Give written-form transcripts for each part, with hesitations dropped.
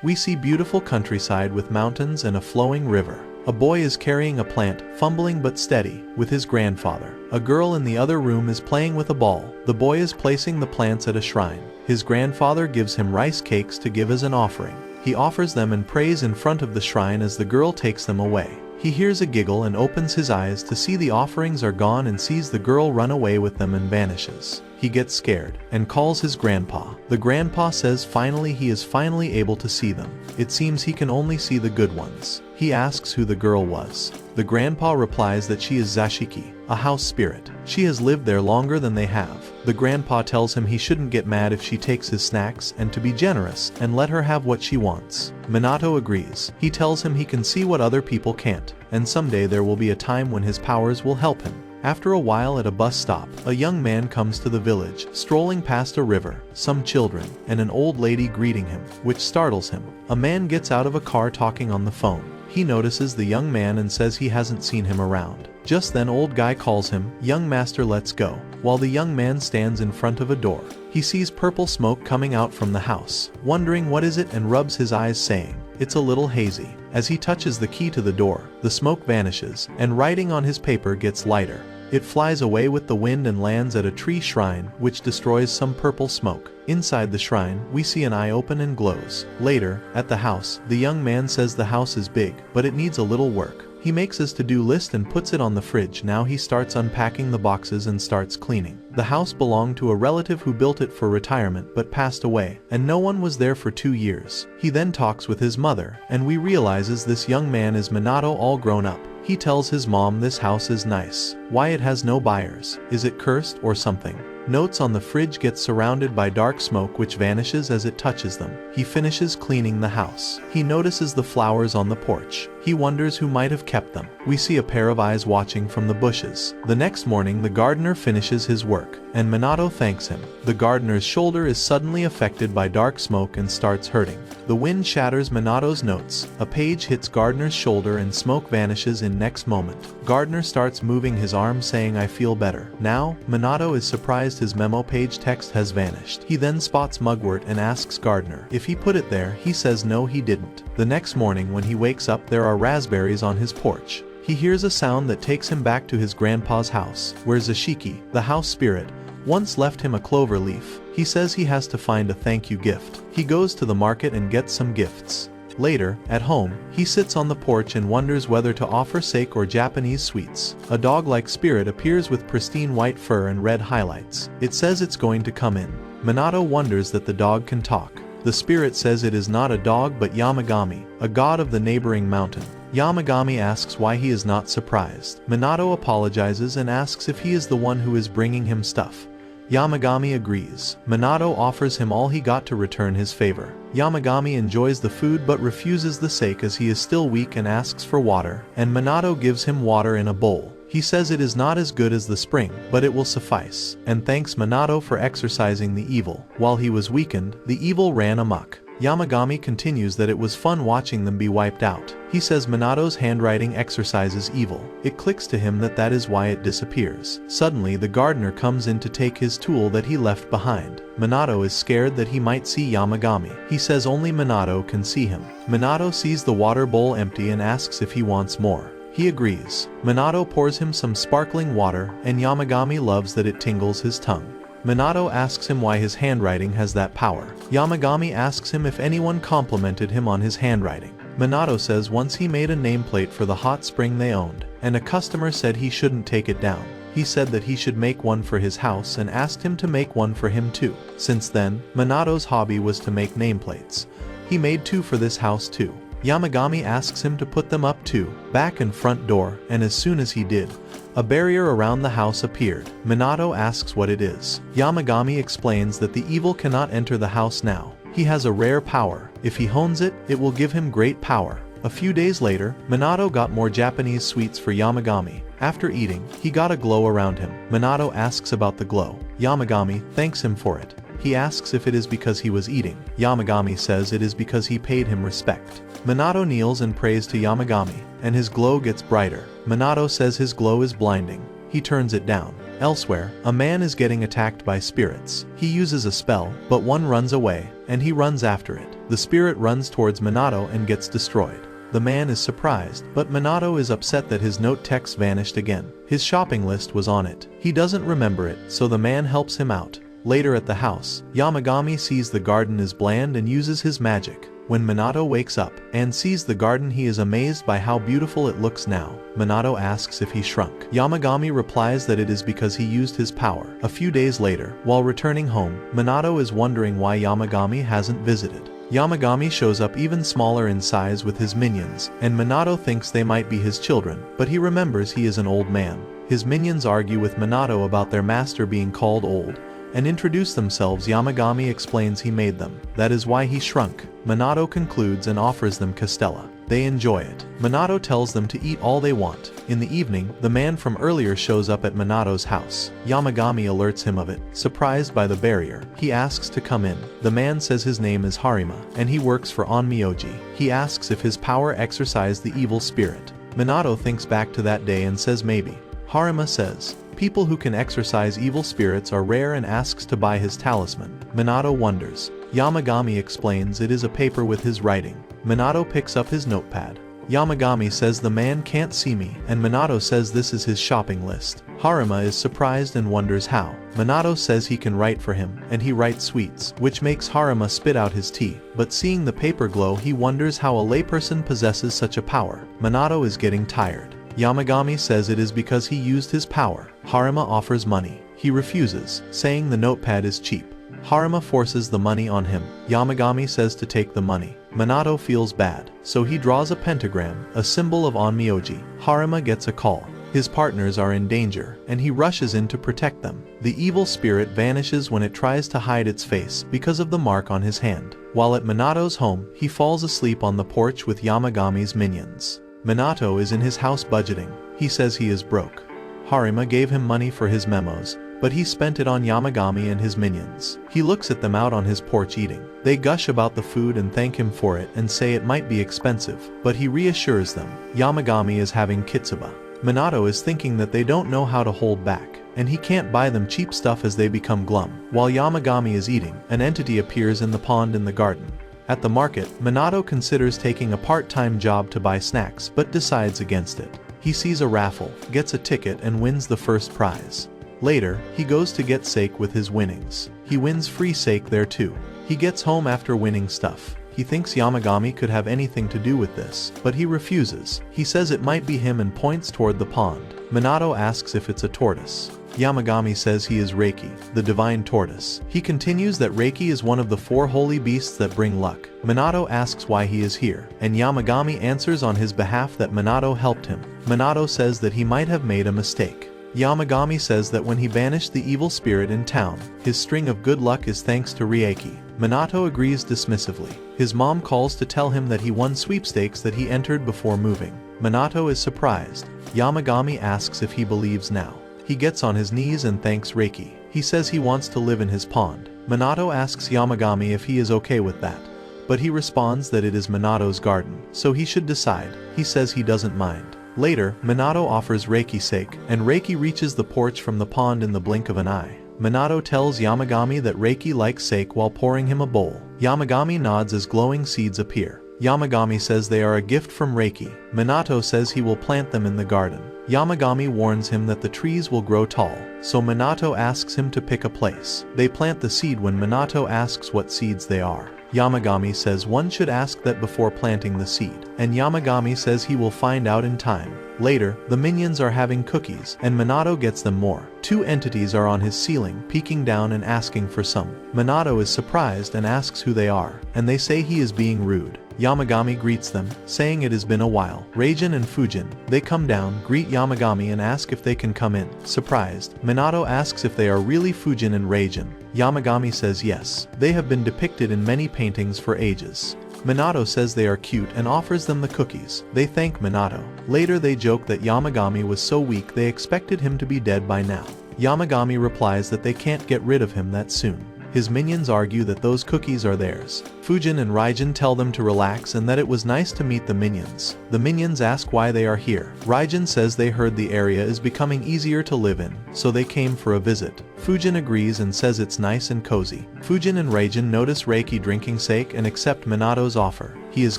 We see beautiful countryside with mountains and a flowing river. A boy is carrying a plant, fumbling but steady, with his grandfather. A girl in the other room is playing with a ball. The boy is placing the plants at a shrine. His grandfather gives him rice cakes to give as an offering. He offers them and prays in front of the shrine as the girl takes them away. He hears a giggle and opens his eyes to see the offerings are gone and sees the girl run away with them and vanishes. He gets scared and calls his grandpa. The grandpa says he is finally able to see them. It seems he can only see the good ones. He asks who the girl was. The grandpa replies that she is Zashiki, a house spirit. She has lived there longer than they have. The grandpa tells him he shouldn't get mad if she takes his snacks and to be generous and let her have what she wants. Minato agrees. He tells him he can see what other people can't, and someday there will be a time when his powers will help him. After a while at a bus stop, a young man comes to the village, strolling past a river, some children, and an old lady greeting him, which startles him. A man gets out of a car talking on the phone. He notices the young man and says he hasn't seen him around. Just then old guy calls him, "Young master, let's go," while the young man stands in front of a door. He sees purple smoke coming out from the house, wondering what is it and rubs his eyes saying, "It's a little hazy." As he touches the key to the door, the smoke vanishes, and writing on his paper gets lighter. It flies away with the wind and lands at a tree shrine, which destroys some purple smoke. Inside the shrine, we see an eye open and glows. Later, at the house, the young man says the house is big, but it needs a little work. He makes his to-do list and puts it on the fridge. Now he starts unpacking the boxes and starts cleaning. The house belonged to a relative who built it for retirement but passed away, and no one was there for 2 years. He then talks with his mother, and we realizes this young man is Minato all grown up. He tells his mom this house is nice. Why it has no buyers? Is it cursed or something? Notes on the fridge get surrounded by dark smoke which vanishes as it touches them. He finishes cleaning the house. He notices the flowers on the porch. He wonders who might have kept them. We see a pair of eyes watching from the bushes. The next morning the gardener finishes his work, and Minato thanks him. The gardener's shoulder is suddenly affected by dark smoke and starts hurting. The wind shatters Minato's notes. A page hits Gardener's shoulder and smoke vanishes in next moment. Gardener starts moving his arm saying, "I feel better." Now, Minato is surprised his memo page text has vanished. He then spots Mugwort and asks Gardener if he put it there. He says no, he didn't. The next morning when he wakes up there are raspberries on his porch. He hears a sound that takes him back to his grandpa's house, where Zashiki, the house spirit, once left him a clover leaf. He says he has to find a thank you gift. He goes to the market and gets some gifts. Later, at home, he sits on the porch and wonders whether to offer sake or Japanese sweets. A dog-like spirit appears with pristine white fur and red highlights. It says it's going to come in. Minato wonders that the dog can talk. The spirit says it is not a dog but Yamagami, a god of the neighboring mountain. Yamagami asks why he is not surprised. Minato apologizes and asks if he is the one who is bringing him stuff. Yamagami agrees. Minato offers him all he got to return his favor. Yamagami enjoys the food but refuses the sake as he is still weak and asks for water, and Minato gives him water in a bowl. He says it is not as good as the spring, but it will suffice, and thanks Minato for exorcising the evil. While he was weakened, the evil ran amok. Yamagami continues that it was fun watching them be wiped out. He says Minato's handwriting exorcises evil. It clicks to him that is why it disappears. Suddenly the gardener comes in to take his tool that he left behind. Minato is scared that he might see Yamagami. He says only Minato can see him. Minato sees the water bowl empty and asks if he wants more. He agrees. Minato pours him some sparkling water, and Yamagami loves that it tingles his tongue. Minato asks him why his handwriting has that power. Yamagami asks him if anyone complimented him on his handwriting. Minato says once he made a nameplate for the hot spring they owned, and a customer said he shouldn't take it down. He said that he should make one for his house and asked him to make one for him too. Since then, Minato's hobby was to make nameplates. He made 2 for this house too. Yamagami asks him to put them up too, back and front door, and as soon as he did, a barrier around the house appeared. Minato asks what it is. Yamagami explains that the evil cannot enter the house now. He has a rare power. If he hones it, it will give him great power. A few days later, Minato got more Japanese sweets for Yamagami. After eating, he got a glow around him. Minato asks about the glow. Yamagami thanks him for it. He asks if it is because he was eating. Yamagami says it is because he paid him respect. Minato kneels and prays to Yamagami, and his glow gets brighter. Minato says his glow is blinding. He turns it down. Elsewhere, a man is getting attacked by spirits. He uses a spell, but one runs away, and he runs after it. The spirit runs towards Minato and gets destroyed. The man is surprised, but Minato is upset that his note text vanished again. His shopping list was on it. He doesn't remember it, so the man helps him out. Later at the house, Yamagami sees the garden is bland and uses his magic. When Minato wakes up and sees the garden, he is amazed by how beautiful it looks now. Minato asks if he shrunk. Yamagami replies that it is because he used his power. A few days later, while returning home, Minato is wondering why Yamagami hasn't visited. Yamagami shows up even smaller in size with his minions, and Minato thinks they might be his children, but he remembers he is an old man. His minions argue with Minato about their master being called old, and introduce themselves. Yamagami explains he made them. That is why he shrunk. Minato concludes and offers them castella. They enjoy it. Minato tells them to eat all they want. In the evening, the man from earlier shows up at Minato's house. Yamagami alerts him of it. Surprised by the barrier, he asks to come in. The man says his name is Harima, and he works for Onmyoji. He asks if his power exorcised the evil spirit. Minato thinks back to that day and says maybe. Harima says, people who can exorcise evil spirits are rare, and asks to buy his talisman. Minato wonders. Yamagami explains it is a paper with his writing. Minato picks up his notepad. Yamagami says the man can't see me, and Minato says this is his shopping list. Harima is surprised and wonders how. Minato says he can write for him, and he writes sweets, which makes Harima spit out his tea. But seeing the paper glow, he wonders how a layperson possesses such a power. Minato is getting tired. Yamagami says it is because he used his power. Harima offers money. He refuses, saying the notepad is cheap. Harima forces the money on him. Yamagami says to take the money. Minato feels bad, so he draws a pentagram, a symbol of Onmyoji. Harima gets a call. His partners are in danger, and he rushes in to protect them. The evil spirit vanishes when it tries to hide its face because of the mark on his hand. While at Minato's home, he falls asleep on the porch with Yamagami's minions. Minato is in his house budgeting. He says he is broke. Harima gave him money for his memos, but he spent it on Yamagami and his minions. He looks at them out on his porch eating. They gush about the food and thank him for it and say it might be expensive, but he reassures them. Yamagami is having kitsuba. Minato is thinking that they don't know how to hold back, and he can't buy them cheap stuff as they become glum. While Yamagami is eating, an entity appears in the pond in the garden. At the market, Minato considers taking a part-time job to buy snacks, but decides against it. He sees a raffle, gets a ticket, and wins the first prize. Later, he goes to get sake with his winnings. He wins free sake there too. He gets home after winning stuff. He thinks Yamagami could have anything to do with this, but he refuses. He says it might be him and points toward the pond. Minato asks if it's a tortoise. Yamagami says he is Reiki, the divine tortoise. He continues that Reiki is one of the 4 holy beasts that bring luck. Minato asks why he is here, and Yamagami answers on his behalf that Minato helped him. Minato says that he might have made a mistake. Yamagami says that when he banished the evil spirit in town, his string of good luck is thanks to Reiki. Minato agrees dismissively. His mom calls to tell him that he won sweepstakes that he entered before moving. Minato is surprised. Yamagami asks if he believes now. He gets on his knees and thanks Reiki. He says he wants to live in his pond. Minato asks Yamagami if he is okay with that, but he responds that it is Minato's garden, so he should decide. He says he doesn't mind. Later, Minato offers Reiki sake, and Reiki reaches the porch from the pond in the blink of an eye. Minato tells Yamagami that Reiki likes sake while pouring him a bowl. Yamagami nods as glowing seeds appear. Yamagami says they are a gift from Reiki. Minato says he will plant them in the garden. Yamagami warns him that the trees will grow tall, so Minato asks him to pick a place. They plant the seed when Minato asks what seeds they are. Yamagami says one should ask that before planting the seed, and Yamagami says he will find out in time. Later, the minions are having cookies, and Minato gets them more. 2 entities are on his ceiling, peeking down and asking for some. Minato is surprised and asks who they are, and they say he is being rude. Yamagami greets them, saying it has been a while. Reijin and Fujin, they come down, greet Yamagami and ask if they can come in. Surprised, Minato asks if they are really Fujin and Reijin. Yamagami says yes. They have been depicted in many paintings for ages. Minato says they are cute and offers them the cookies. They thank Minato. Later they joke that Yamagami was so weak they expected him to be dead by now. Yamagami replies that they can't get rid of him that soon. His minions argue that those cookies are theirs. Fujin and Raijin tell them to relax and that it was nice to meet the minions. The minions ask why they are here. Raijin says they heard the area is becoming easier to live in, so they came for a visit. Fujin agrees and says it's nice and cozy. Fujin and Raijin notice Reiki drinking sake and accept Minato's offer. He is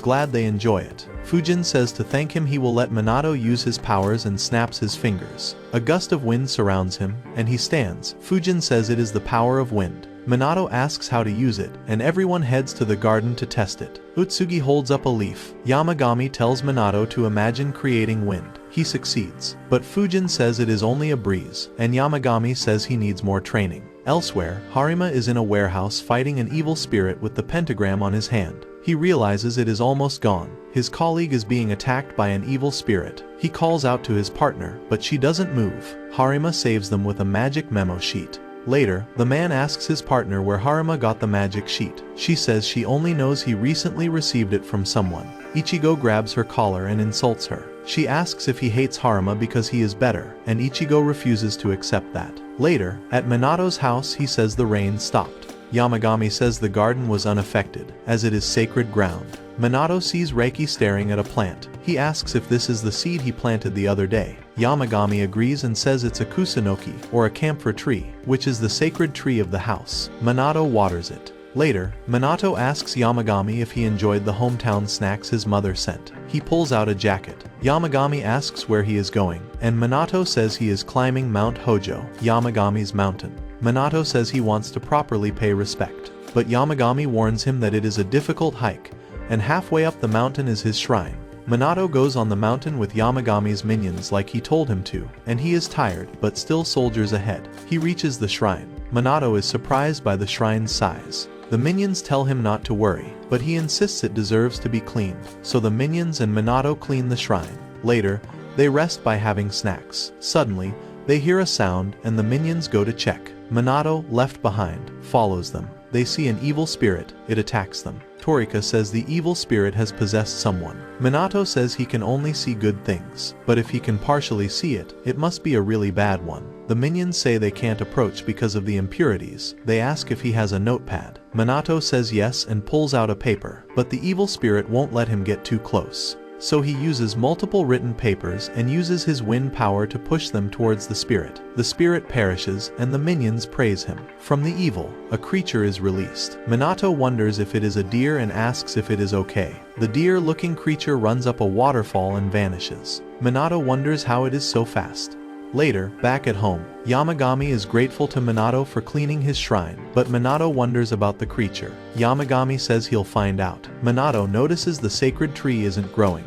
glad they enjoy it. Fujin says to thank him he will let Minato use his powers and snaps his fingers. A gust of wind surrounds him, and he stands. Fujin says it is the power of wind. Minato asks how to use it, and everyone heads to the garden to test it. Utsugi holds up a leaf. Yamagami tells Minato to imagine creating wind. He succeeds. But Fujin says it is only a breeze, and Yamagami says he needs more training. Elsewhere, Harima is in a warehouse fighting an evil spirit with the pentagram on his hand. He realizes it is almost gone. His colleague is being attacked by an evil spirit. He calls out to his partner, but she doesn't move. Harima saves them with a magic memo sheet. Later, the man asks his partner where Harima got the magic sheet. She says she only knows he recently received it from someone. Ichigo grabs her collar and insults her. She asks if he hates Harima because he is better, and Ichigo refuses to accept that. Later, at Minato's house he says the rain stopped. Yamagami says the garden was unaffected, as it is sacred ground. Minato sees Reiki staring at a plant. He asks if this is the seed he planted the other day. Yamagami agrees and says it's a kusunoki, or a camphor tree, which is the sacred tree of the house. Minato waters it. Later, Minato asks Yamagami if he enjoyed the hometown snacks his mother sent. He pulls out a jacket. Yamagami asks where he is going, and Minato says he is climbing Mount Hojo, Yamagami's mountain. Minato says he wants to properly pay respect, but Yamagami warns him that it is a difficult hike, and halfway up the mountain is his shrine. Minato goes on the mountain with Yamagami's minions like he told him to, and he is tired but still soldiers ahead. He reaches the shrine. Minato is surprised by the shrine's size. The minions tell him not to worry, but he insists it deserves to be cleaned, so the minions and Minato clean the shrine. Later, they rest by having snacks. Suddenly, they hear a sound and the minions go to check. Minato, left behind, follows them. They see an evil spirit. It attacks them. Torika says the evil spirit has possessed someone. Minato says he can only see good things, but if he can partially see it, it must be a really bad one. The minions say they can't approach because of the impurities. They ask if he has a notepad. Minato says yes and pulls out a paper, but the evil spirit won't let him get too close. So he uses multiple written papers and uses his wind power to push them towards the spirit. The spirit perishes and the minions praise him. From the evil, a creature is released. Minato wonders if it is a deer and asks if it is okay. The deer-looking creature runs up a waterfall and vanishes. Minato wonders how it is so fast. Later, back at home, Yamagami is grateful to Minato for cleaning his shrine, but Minato wonders about the creature. Yamagami says he'll find out. Minato notices the sacred tree isn't growing.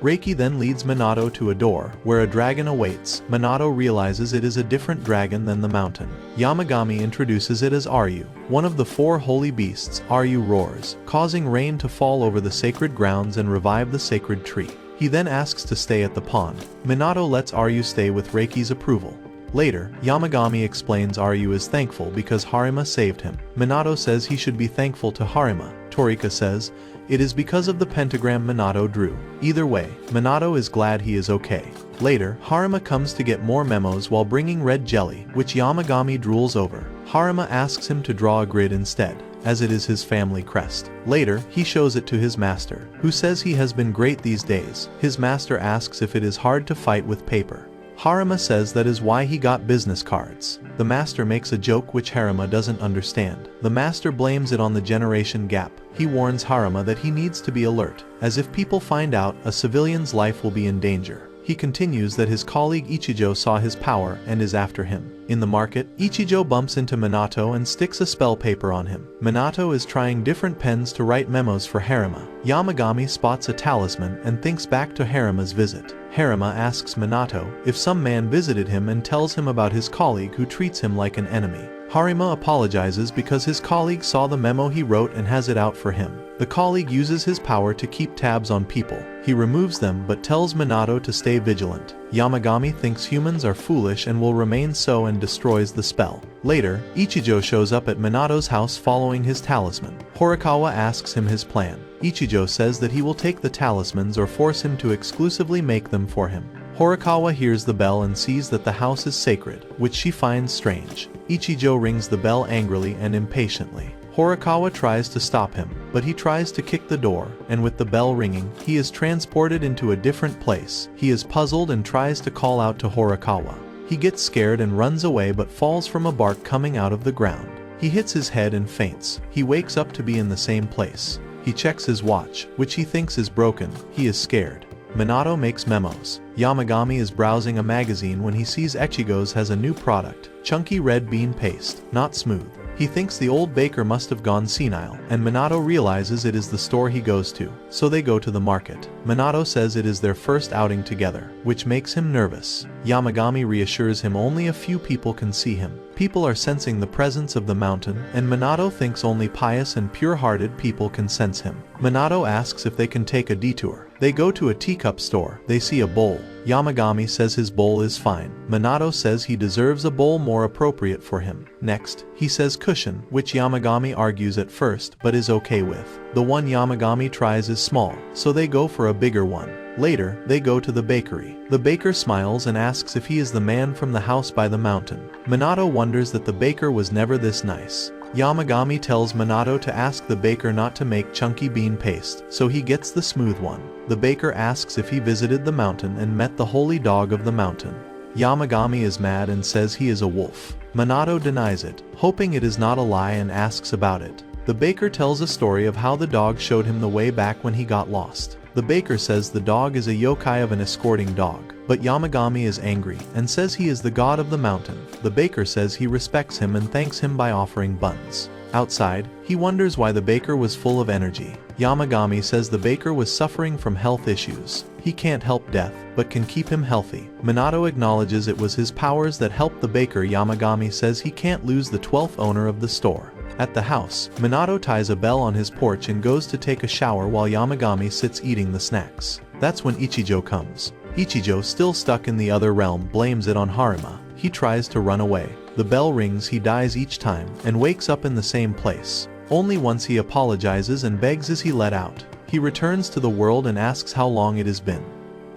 Reiki then leads Minato to a door, where a dragon awaits. Minato realizes it is a different dragon than the mountain. Yamagami introduces it as Aryu. One of the 4 holy beasts, Aryu roars, causing rain to fall over the sacred grounds and revive the sacred tree. He then asks to stay at the pond. Minato lets Aryu stay with Reiki's approval. Later, Yamagami explains Aryu is thankful because Harima saved him. Minato says he should be thankful to Harima. Torika says, it is because of the pentagram Minato drew. Either way, Minato is glad he is okay. Later, Harima comes to get more memos while bringing red jelly, which Yamagami drools over. Harima asks him to draw a grid instead, as it is his family crest. Later, he shows it to his master, who says he has been great these days. His master asks if it is hard to fight with paper. Harima says that is why he got business cards. The master makes a joke which Harima doesn't understand. The master blames it on the generation gap. He warns Harima that he needs to be alert, as if people find out, a civilian's life will be in danger. He continues that his colleague Ichijo saw his power and is after him. In the market, Ichijo bumps into Minato and sticks a spell paper on him. Minato is trying different pens to write memos for Harima. Yamagami spots a talisman and thinks back to Harima's visit. Harima asks Minato if some man visited him and tells him about his colleague who treats him like an enemy. Harima apologizes because his colleague saw the memo he wrote and has it out for him. The colleague uses his power to keep tabs on people. He removes them but tells Minato to stay vigilant. Yamagami thinks humans are foolish and will remain so and destroys the spell. Later, Ichijo shows up at Minato's house following his talisman. Horikawa asks him his plan. Ichijo says that he will take the talismans or force him to exclusively make them for him. Horikawa hears the bell and sees that the house is sacred, which she finds strange. Ichijo rings the bell angrily and impatiently. Horikawa tries to stop him, but he tries to kick the door, and with the bell ringing, he is transported into a different place. He is puzzled and tries to call out to Horikawa. He gets scared and runs away but falls from a bark coming out of the ground. He hits his head and faints. He wakes up to be in the same place. He checks his watch, which he thinks is broken. He is scared. Minato makes memos. Yamagami is browsing a magazine when he sees Echigo's has a new product, chunky red bean paste, not smooth. He thinks the old baker must have gone senile, and Minato realizes it is the store he goes to, so they go to the market. Minato says it is their first outing together, which makes him nervous. Yamagami reassures him only a few people can see him. People are sensing the presence of the mountain, and Minato thinks only pious and pure-hearted people can sense him. Minato asks if they can take a detour. They go to a teacup store. They see a bowl. Yamagami says his bowl is fine. Minato says he deserves a bowl more appropriate for him. Next, he says cushion, which Yamagami argues at first but is okay with. The one Yamagami tries is small, so they go for a bigger one. Later, they go to the bakery. The baker smiles and asks if he is the man from the house by the mountain. Minato wonders that the baker was never this nice. Yamagami tells Minato to ask the baker not to make chunky bean paste, so he gets the smooth one. The baker asks if he visited the mountain and met the holy dog of the mountain. Yamagami is mad and says he is a wolf. Minato denies it, hoping it is not a lie, and asks about it. The baker tells a story of how the dog showed him the way back when he got lost. The baker says the dog is a yokai of an escorting dog, but Yamagami is angry and says he is the god of the mountain. The baker says he respects him and thanks him by offering buns. Outside, he wonders why the baker was full of energy. Yamagami says the baker was suffering from health issues. He can't help death, but can keep him healthy. Minato acknowledges it was his powers that helped the baker. Yamagami says he can't lose the 12th owner of the store. At the house, Minato ties a bell on his porch and goes to take a shower while Yamagami sits eating the snacks. That's when Ichijo comes. Ichijo, still stuck in the other realm, blames it on Harima. He tries to run away. The bell rings, he dies each time, and wakes up in the same place. Only once he apologizes and begs is he let out. He returns to the world and asks how long it has been.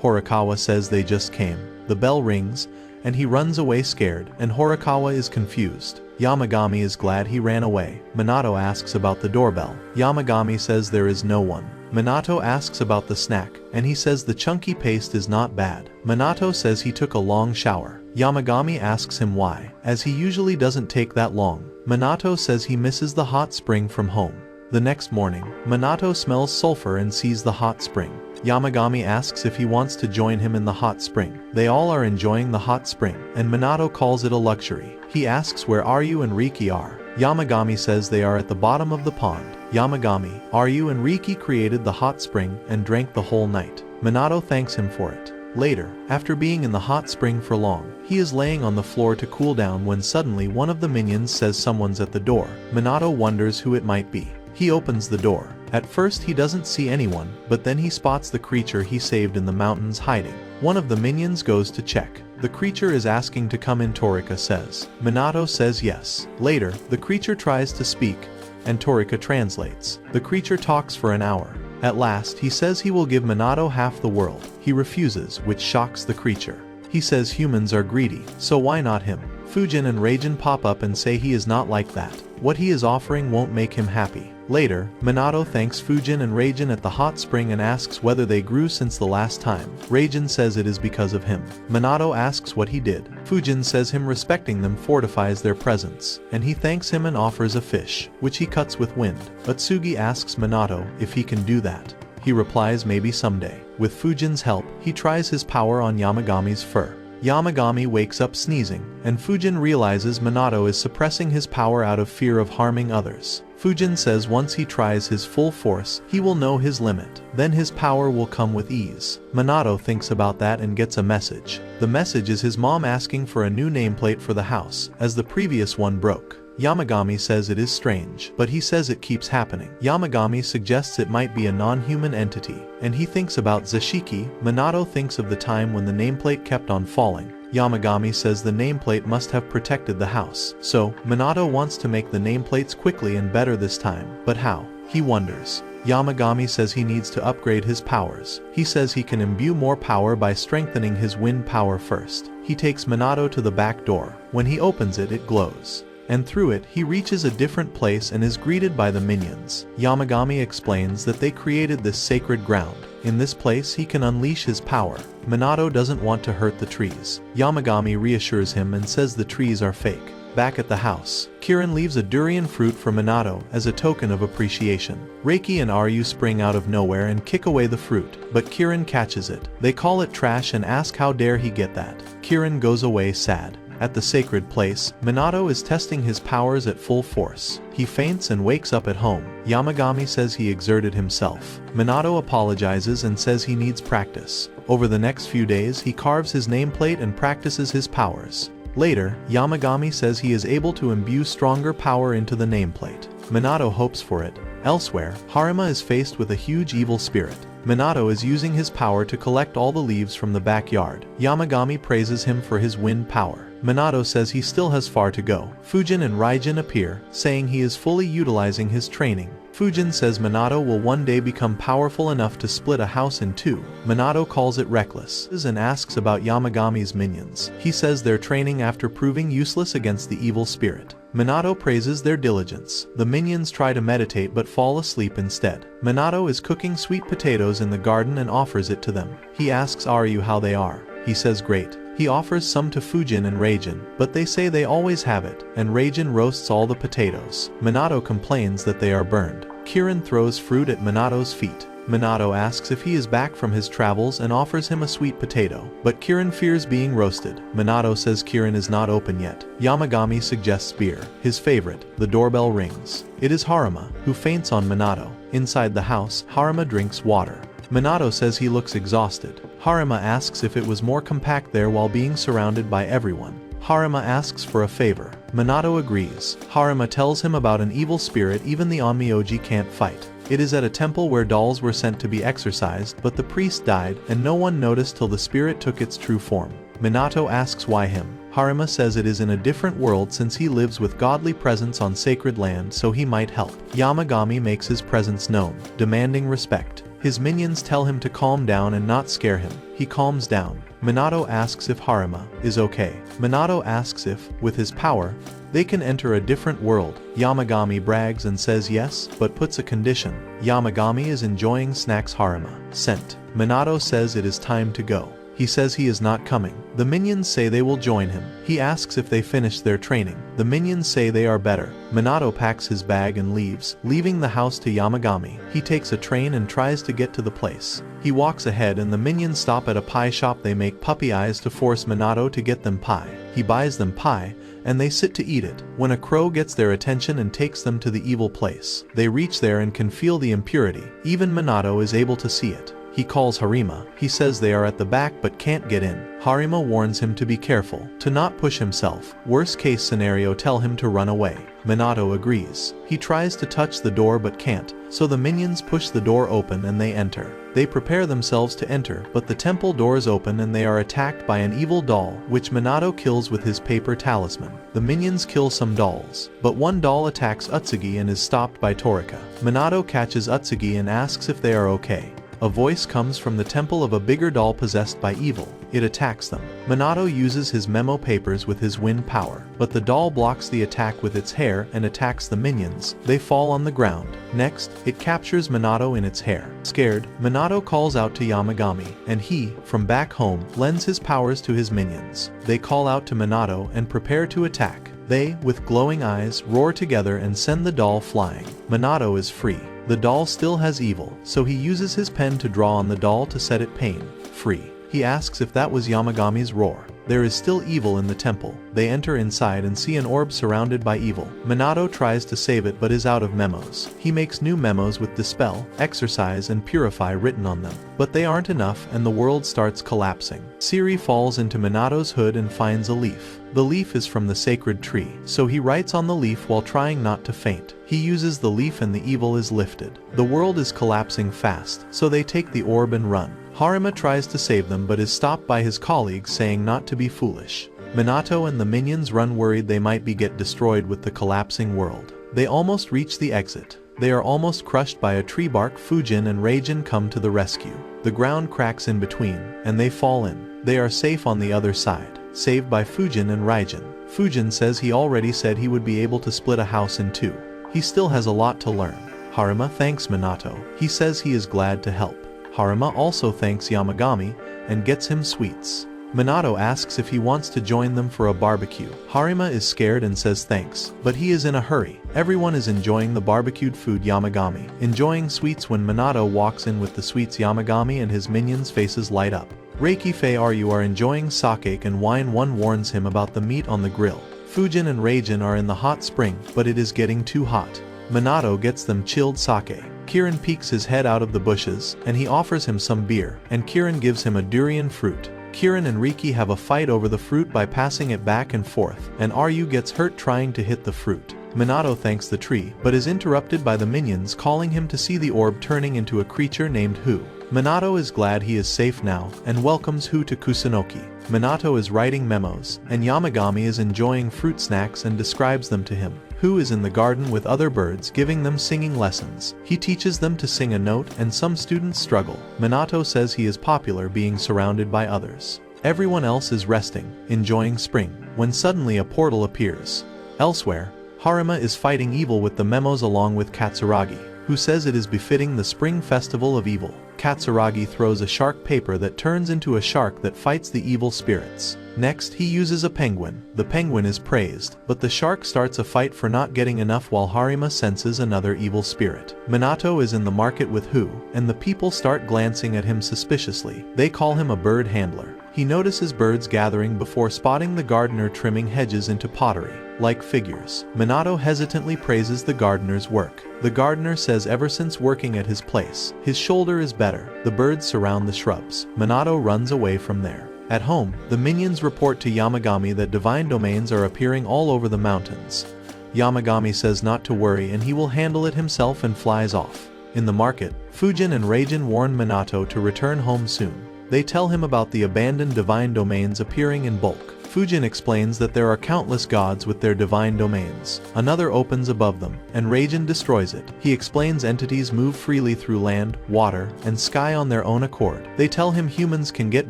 Horikawa says they just came. The bell rings, and he runs away scared, and Horikawa is confused. Yamagami is glad he ran away. Minato asks about the doorbell. Yamagami says there is no one. Minato asks about the snack, and he says the chunky paste is not bad. Minato says he took a long shower. Yamagami asks him why, as he usually doesn't take that long. Minato says he misses the hot spring from home. The next morning, Minato smells sulfur and sees the hot spring. Yamagami asks if he wants to join him in the hot spring. They all are enjoying the hot spring, and Minato calls it a luxury. He asks where Aryu and Riki are. Yamagami says they are at the bottom of the pond. Yamagami, Aryu and Riki created the hot spring and drank the whole night. Minato thanks him for it. Later, after being in the hot spring for long, he is laying on the floor to cool down when suddenly one of the minions says someone's at the door. Minato wonders who it might be. He opens the door. At first he doesn't see anyone, but then he spots the creature he saved in the mountains hiding. One of the minions goes to check. The creature is asking to come in, Torika says. Minato says yes. Later, the creature tries to speak, and Torika translates. The creature talks for an hour. At last, he says he will give Minato half the world. He refuses, which shocks the creature. He says humans are greedy, so why not him? Fujin and Raijin pop up and say he is not like that. What he is offering won't make him happy. Later, Minato thanks Fujin and Raijin at the hot spring and asks whether they grew since the last time. Raijin says it is because of him. Minato asks what he did. Fujin says him respecting them fortifies their presence, and he thanks him and offers a fish, which he cuts with wind. Utsugi asks Minato if he can do that. He replies maybe someday. With Fujin's help, he tries his power on Yamagami's fur. Yamagami wakes up sneezing, and Fujin realizes Minato is suppressing his power out of fear of harming others. Fujin says once he tries his full force, he will know his limit. Then his power will come with ease. Minato thinks about that and gets a message. The message is his mom asking for a new nameplate for the house, as the previous one broke. Yamagami says it is strange, but he says it keeps happening. Yamagami suggests it might be a non-human entity, and he thinks about Zashiki. Minato thinks of the time when the nameplate kept on falling. Yamagami says the nameplate must have protected the house. So, Minato wants to make the nameplates quickly and better this time, but how? He wonders. Yamagami says he needs to upgrade his powers. He says he can imbue more power by strengthening his wind power first. He takes Minato to the back door. When he opens it, it glows. and through it he reaches a different place and is greeted by the minions. Yamagami explains that they created this sacred ground. In this place he can unleash his power. Minato doesn't want to hurt the trees. Yamagami reassures him and says the trees are fake. Back at the house, Kirin leaves a durian fruit for Minato as a token of appreciation. Reiki and Aryu spring out of nowhere and kick away the fruit, but Kirin catches it. They call it trash and ask how dare he get that. Kirin goes away sad. At the sacred place, Minato is testing his powers at full force. He faints and wakes up at home. Yamagami says he exerted himself. Minato apologizes and says he needs practice. Over the next few days he carves his nameplate and practices his powers. Later, Yamagami says he is able to imbue stronger power into the nameplate. Minato hopes for it. Elsewhere, Harima is faced with a huge evil spirit. Minato is using his power to collect all the leaves from the backyard. Yamagami praises him for his wind power. Minato says he still has far to go. Fujin and Raijin appear, saying he is fully utilizing his training. Fujin says Minato will one day become powerful enough to split a house in two. Minato calls it reckless and asks about Yamagami's minions. He says they're training after proving useless against the evil spirit. Minato praises their diligence. The minions try to meditate but fall asleep instead. Minato is cooking sweet potatoes in the garden and offers it to them. He asks Aryu how they are. He says great. He offers some to Fujin and Raijin, but they say they always have it, and Raijin roasts all the potatoes. Minato complains that they are burned. Kirin throws fruit at Minato's feet. Minato asks if he is back from his travels and offers him a sweet potato, but Kirin fears being roasted. Minato says Kirin is not open yet. Yamagami suggests beer, his favorite. The doorbell rings. It is Harima, who faints on Minato. Inside the house, Harima drinks water. Minato says he looks exhausted. Harima asks if it was more compact there while being surrounded by everyone. Harima asks for a favor. Minato agrees. Harima tells him about an evil spirit even the Onmyoji can't fight. It is at a temple where dolls were sent to be exorcised, but the priest died and no one noticed till the spirit took its true form. Minato asks why him. Harima says it is in a different world since he lives with godly presence on sacred land, so he might help. Yamagami makes his presence known, demanding respect. His minions tell him to calm down and not scare him. He calms down. Minato asks if Harima is okay. Minato asks if, with his power, they can enter a different world. Yamagami brags and says yes, but puts a condition. Yamagami is enjoying snacks Harima sent. Minato says it is time to go. He says he is not coming. The minions say they will join him. He asks if they finished their training. The minions say they are better. Minato packs his bag and leaves, leaving the house to Yamagami. He takes a train and tries to get to the place. He walks ahead and the minions stop at a pie shop. They make puppy eyes to force Minato to get them pie. He buys them pie, and they sit to eat it, when a crow gets their attention and takes them to the evil place. They reach there and can feel the impurity. Even Minato is able to see it. He calls Harima. He says they are at the back but can't get in. Harima warns him to be careful, to not push himself. Worst case scenario, tell him to run away. Minato agrees. He tries to touch the door but can't, so the minions push the door open and they enter. They prepare themselves to enter, but the temple doors open and they are attacked by an evil doll, which Minato kills with his paper talisman. The minions kill some dolls, but one doll attacks Utsugi and is stopped by Torika. Minato catches Utsugi and asks if they are okay. A voice comes from the temple of a bigger doll possessed by evil. It attacks them. Minato uses his memo papers with his wind power, but the doll blocks the attack with its hair and attacks the minions. They fall on the ground. Next, it captures Minato in its hair. Scared, Minato calls out to Yamagami, and he, from back home, lends his powers to his minions. They call out to Minato and prepare to attack. They, with glowing eyes, roar together and send the doll flying. Minato is free. The doll still has evil, so he uses his pen to draw on the doll to set it pain-free. He asks if that was Yamagami's roar. There is still evil in the temple. They enter inside and see an orb surrounded by evil. Minato tries to save it but is out of memos. He makes new memos with dispel, exorcise and purify written on them. But they aren't enough and the world starts collapsing. Siri falls into Minato's hood and finds a leaf. The leaf is from the sacred tree, so he writes on the leaf while trying not to faint. He uses the leaf and the evil is lifted. The world is collapsing fast, so they take the orb and run. Harima tries to save them but is stopped by his colleagues saying not to be foolish. Minato and the minions run worried they might be get destroyed with the collapsing world. They almost reach the exit. They are almost crushed by a tree bark. Fujin and Raijin come to the rescue. The ground cracks in between, and they fall in. They are safe on the other side, saved by Fujin and Raijin. Fujin says he already said he would be able to split a house in two. He still has a lot to learn. Harima thanks Minato. He says he is glad to help. Harima also thanks Yamagami and gets him sweets. Minato asks if he wants to join them for a barbecue. Harima is scared and says thanks, but he is in a hurry. Everyone is enjoying the barbecued food. Yamagami enjoying sweets when Minato walks in with the sweets. Yamagami and his minions' faces light up. Reiki Fei you are enjoying sake and wine. One warns him about the meat on the grill. Fujin and Reijin are in the hot spring, but it is getting too hot. Minato gets them chilled sake. Kirin peeks his head out of the bushes, and he offers him some beer, and Kirin gives him a durian fruit. Kirin and Riki have a fight over the fruit by passing it back and forth, and Ryu gets hurt trying to hit the fruit. Minato thanks the tree, but is interrupted by the minions calling him to see the orb turning into a creature named Hu. Minato is glad he is safe now, and welcomes Hu to Kusunoki. Minato is writing memos, and Yamagami is enjoying fruit snacks and describes them to him. Hu is in the garden with other birds giving them singing lessons. He teaches them to sing a note and some students struggle. Minato says he is popular being surrounded by others. Everyone else is resting, enjoying spring, when suddenly a portal appears. Elsewhere, Harima is fighting evil with the memos along with Katsuragi, who says it is befitting the spring festival of evil. Katsuragi throws a shark paper that turns into a shark that fights the evil spirits. Next, he uses a penguin. The penguin is praised, but the shark starts a fight for not getting enough while Harima senses another evil spirit. Minato is in the market with Hu, and the people start glancing at him suspiciously. They call him a bird handler. He notices birds gathering before spotting the gardener trimming hedges into pottery, like figures. Minato hesitantly praises the gardener's work. The gardener says ever since working at his place, his shoulder is better. The birds surround the shrubs. Minato runs away from there. At home, the minions report to Yamagami that divine domains are appearing all over the mountains. Yamagami says not to worry and he will handle it himself and flies off. In the market, Fujin and Reijin warn Minato to return home soon. They tell him about the abandoned divine domains appearing in bulk. Fujin explains that there are countless gods with their divine domains. Another opens above them, and Reijin destroys it. He explains entities move freely through land, water, and sky on their own accord. They tell him humans can get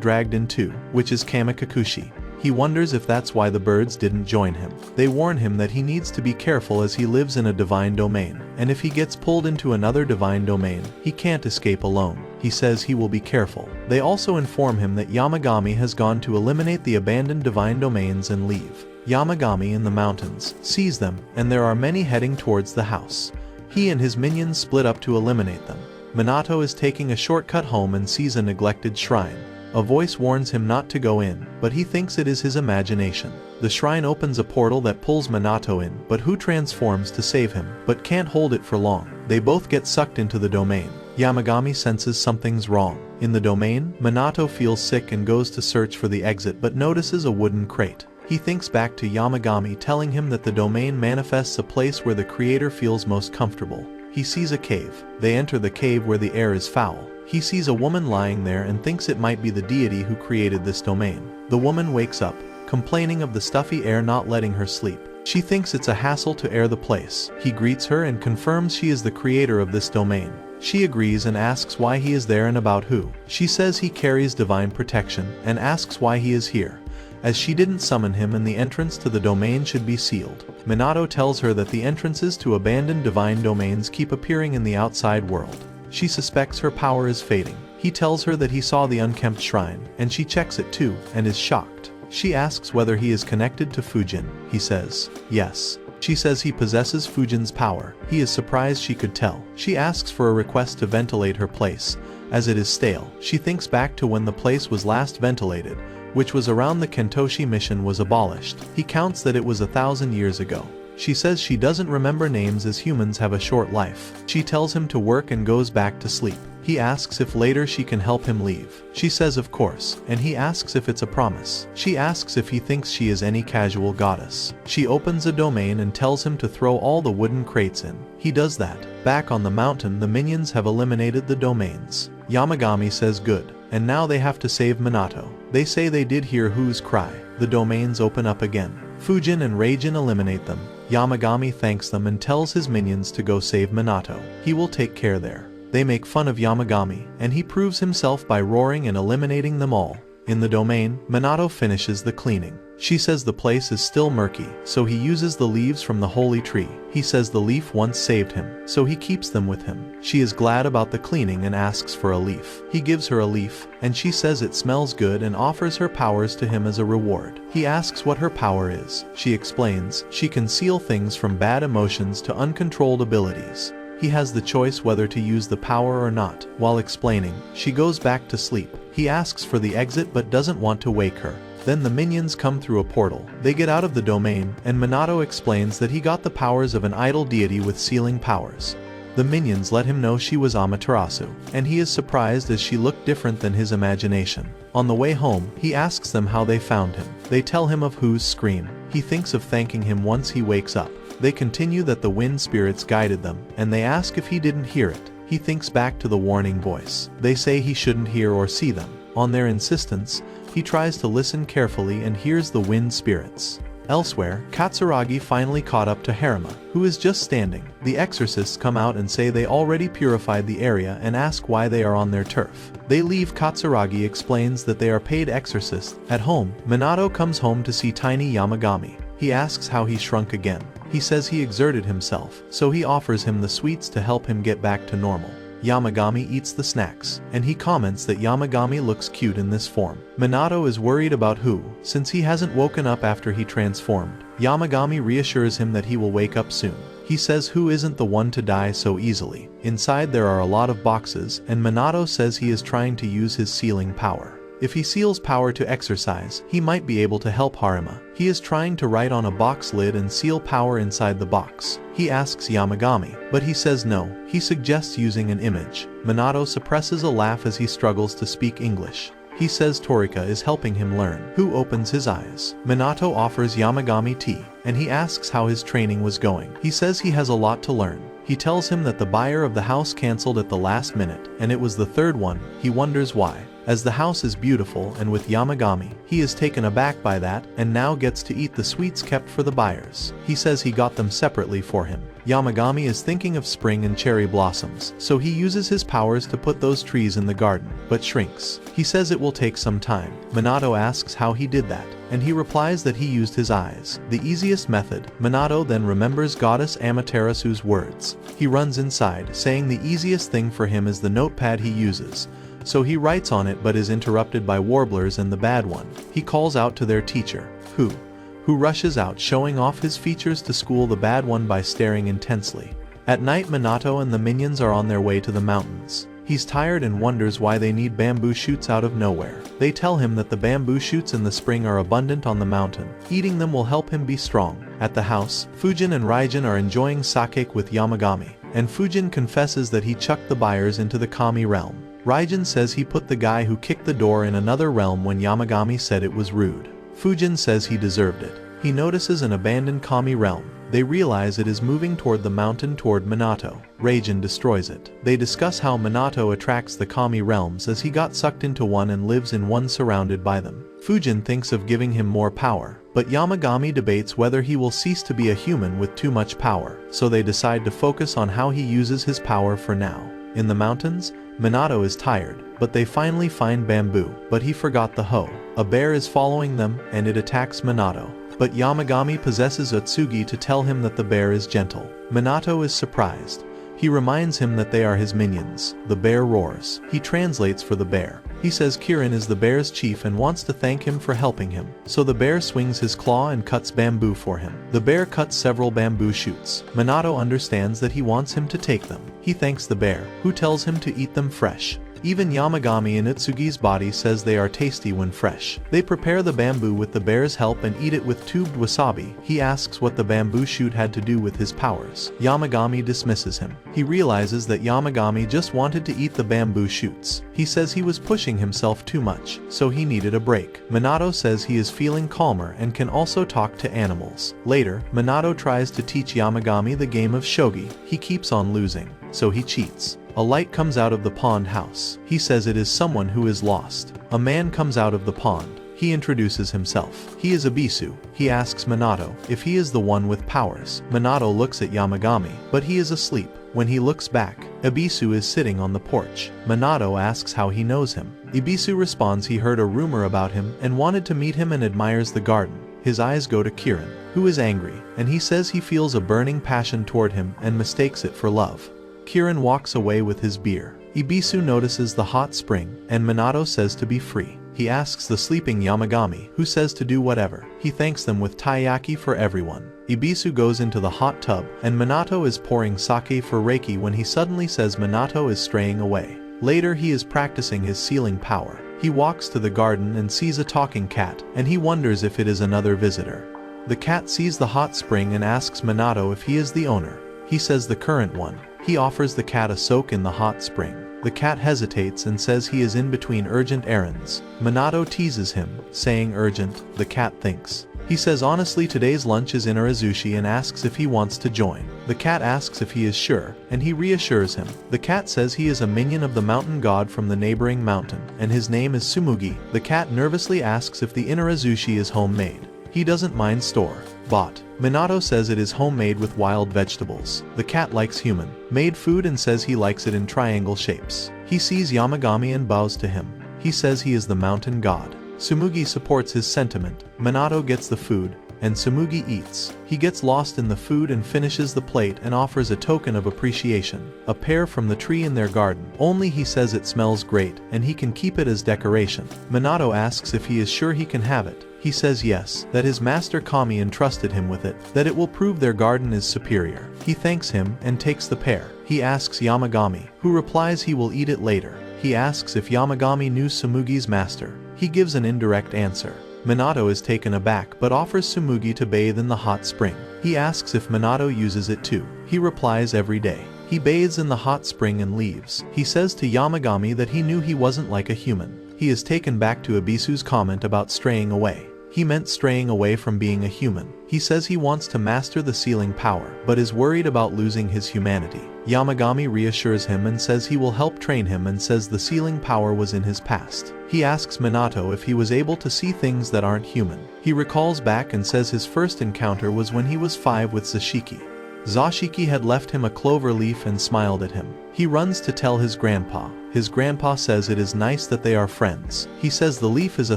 dragged in too, which is kamikakushi. He wonders if that's why the birds didn't join him. They warn him that he needs to be careful as he lives in a divine domain, and if he gets pulled into another divine domain, he can't escape alone. He says he will be careful. They also inform him that Yamagami has gone to eliminate the abandoned divine domains and leave. Yamagami in the mountains sees them, and there are many heading towards the house. He and his minions split up to eliminate them. Minato is taking a shortcut home and sees a neglected shrine. A voice warns him not to go in, but he thinks it is his imagination. The shrine opens a portal that pulls Minato in, but Hu transforms to save him, but can't hold it for long. They both get sucked into the domain. Yamagami senses something's wrong. In the domain, Minato feels sick and goes to search for the exit but notices a wooden crate. He thinks back to Yamagami telling him that the domain manifests a place where the creator feels most comfortable. He sees a cave. They enter the cave where the air is foul. He sees a woman lying there and thinks it might be the deity who created this domain. The woman wakes up, complaining of the stuffy air not letting her sleep. She thinks it's a hassle to air the place. He greets her and confirms she is the creator of this domain. She agrees and asks why he is there and about who. She says he carries divine protection and asks why he is here, as she didn't summon him and the entrance to the domain should be sealed. Minato tells her that the entrances to abandoned divine domains keep appearing in the outside world. She suspects her power is fading. He tells her that he saw the unkempt shrine, and she checks it too, and is shocked. She asks whether he is connected to Fujin. He says, yes. She says he possesses Fujin's power. He is surprised she could tell. She asks for a request to ventilate her place, as it is stale. She thinks back to when the place was last ventilated, which was around the Kentoshi mission was abolished. He counts that it was 1,000 years ago. She says she doesn't remember names as humans have a short life. She tells him to work and goes back to sleep. He asks if later she can help him leave. She says of course, and he asks if it's a promise. She asks if he thinks she is any casual goddess. She opens a domain and tells him to throw all the wooden crates in. He does that. Back on the mountain, the minions have eliminated the domains. Yamagami says good, and now they have to save Minato. They say they did hear Hu's cry. The domains open up again. Fujin and Reijin eliminate them. Yamagami thanks them and tells his minions to go save Minato. He will take care there. They make fun of Yamagami, and he proves himself by roaring and eliminating them all. In the domain, Minato finishes the cleaning. She says the place is still murky, so he uses the leaves from the holy tree. He says the leaf once saved him, so he keeps them with him. She is glad about the cleaning and asks for a leaf. He gives her a leaf, and she says it smells good and offers her powers to him as a reward. He asks what her power is. She explains she can seal things from bad emotions to uncontrolled abilities. He has the choice whether to use the power or not. While explaining, she goes back to sleep. He asks for the exit but doesn't want to wake her. Then the minions come through a portal. They get out of the domain, and Minato explains that he got the powers of an idol deity with sealing powers. The minions let him know she was Amaterasu, and he is surprised as she looked different than his imagination. On the way home, he asks them how they found him. They tell him of Who's scream. He thinks of thanking him once he wakes up. They continue that the wind spirits guided them, and they ask if he didn't hear it. He thinks back to the warning voice. They say he shouldn't hear or see them. On their insistence, he tries to listen carefully and hears the wind spirits. Elsewhere, Katsuragi finally caught up to Harima, who is just standing. The exorcists come out and say they already purified the area and ask why they are on their turf. They leave. Katsuragi explains that they are paid exorcists. At home, Minato comes home to see tiny Yamagami. He asks how he shrunk again. He says he exerted himself, so he offers him the sweets to help him get back to normal. Yamagami eats the snacks, and he comments that Yamagami looks cute in this form. Minato is worried about Who, since he hasn't woken up after he transformed. Yamagami reassures him that he will wake up soon. He says Who isn't the one to die so easily. Inside there are a lot of boxes, and Minato says he is trying to use his sealing power. If he seals power to exercise, he might be able to help Harima. He is trying to write on a box lid and seal power inside the box. He asks Yamagami, but he says no. He suggests using an image. Minato suppresses a laugh as he struggles to speak English. He says Torika is helping him learn. Who opens his eyes. Minato offers Yamagami tea, and he asks how his training was going. He says he has a lot to learn. He tells him that the buyer of the house canceled at the last minute, and it was the third one. He wonders why. As the house is beautiful and with Yamagami, he is taken aback by that and now gets to eat the sweets kept for the buyers. He says he got them separately for him. Yamagami is thinking of spring and cherry blossoms, so he uses his powers to put those trees in the garden, but shrinks. He says it will take some time. Minato asks how he did that, and he replies that he used his eyes. The easiest method. Minato then remembers Goddess Amaterasu's words. He runs inside, saying the easiest thing for him is the notepad he uses. So he writes on it but is interrupted by Warblers and the bad one. He calls out to their teacher, who rushes out showing off his features to school the bad one by staring intensely. At night Minato and the minions are on their way to the mountains. He's tired and wonders why they need bamboo shoots out of nowhere. They tell him that the bamboo shoots in the spring are abundant on the mountain. Eating them will help him be strong. At the house, Fujin and Raijin are enjoying sake with Yamagami, and Fujin confesses that he chucked the buyers into the Kami realm. Raijin says he put the guy who kicked the door in another realm when Yamagami said it was rude. Fujin says he deserved it. He notices an abandoned Kami realm. They realize it is moving toward the mountain toward Minato. Raijin destroys it. They discuss how Minato attracts the Kami realms as he got sucked into one and lives in one surrounded by them. Fujin thinks of giving him more power, but Yamagami debates whether he will cease to be a human with too much power, so they decide to focus on how he uses his power for now. In the mountains, Minato is tired, but they finally find bamboo, but he forgot the hoe. A bear is following them, and it attacks Minato. But Yamagami possesses Otsugi to tell him that the bear is gentle. Minato is surprised. He reminds him that they are his minions. The bear roars. He translates for the bear. He says Kirin is the bear's chief and wants to thank him for helping him. So the bear swings his claw and cuts bamboo for him. The bear cuts several bamboo shoots. Minato understands that he wants him to take them. He thanks the bear, who tells him to eat them fresh. Even Yamagami in Itsugi's body says they are tasty when fresh. They prepare the bamboo with the bear's help and eat it with tubed wasabi. He asks what the bamboo shoot had to do with his powers. Yamagami dismisses him. He realizes that Yamagami just wanted to eat the bamboo shoots. He says he was pushing himself too much, so he needed a break. Minato says he is feeling calmer and can also talk to animals. Later, Minato tries to teach Yamagami the game of shogi. He keeps on losing, so he cheats. A light comes out of the pond house. He says it is someone who is lost. A man comes out of the pond. He introduces himself. He is Ebisu. He asks Minato if he is the one with powers. Minato looks at Yamagami, but he is asleep. When he looks back, Ebisu is sitting on the porch. Minato asks how he knows him. Ebisu responds he heard a rumor about him and wanted to meet him and admires the garden. His eyes go to Kirin, who is angry, and he says he feels a burning passion toward him and mistakes it for love. Kirin walks away with his beer. Ibisu notices the hot spring, and Minato says to be free. He asks the sleeping Yamagami, who says to do whatever. He thanks them with taiyaki for everyone. Ibisu goes into the hot tub, and Minato is pouring sake for Reiki when he suddenly says Minato is straying away. Later he is practicing his sealing power. He walks to the garden and sees a talking cat, and he wonders if it is another visitor. The cat sees the hot spring and asks Minato if he is the owner. He says the current one. He offers the cat a soak in the hot spring. The cat hesitates and says he is in between urgent errands. Minato teases him, saying urgent. The cat thinks. He says honestly today's lunch is in Arazushi and asks if he wants to join. The cat asks if he is sure, and he reassures him. The cat says he is a minion of the mountain god from the neighboring mountain, and his name is Tsumugi. The cat nervously asks if the Inarazushi is homemade. He doesn't mind store-bought. Minato says it is homemade with wild vegetables. The cat likes human-made food and says he likes it in triangle shapes. He sees Yamagami and bows to him. He says he is the mountain god. Tsumugi supports his sentiment. Minato gets the food, and Tsumugi eats. He gets lost in the food and finishes the plate and offers a token of appreciation. A pear from the tree in their garden. Only he says it smells great, and he can keep it as decoration. Minato asks if he is sure he can have it. He says yes, that his master Kami entrusted him with it, that it will prove their garden is superior. He thanks him and takes the pear. He asks Yamagami, who replies he will eat it later. He asks if Yamagami knew Tsumugi's master. He gives an indirect answer. Minato is taken aback but offers Tsumugi to bathe in the hot spring. He asks if Minato uses it too. He replies every day. He bathes in the hot spring and leaves. He says to Yamagami that he knew he wasn't like a human. He is taken back to Ibisu's comment about straying away. He meant straying away from being a human. He says he wants to master the sealing power, but is worried about losing his humanity. Yamagami reassures him and says he will help train him and says the sealing power was in his past. He asks Minato if he was able to see things that aren't human. He recalls back and says his first encounter was when he was 5 with Zashiki. Zashiki had left him a clover leaf and smiled at him. He runs to tell his grandpa. His grandpa says it is nice that they are friends. He says the leaf is a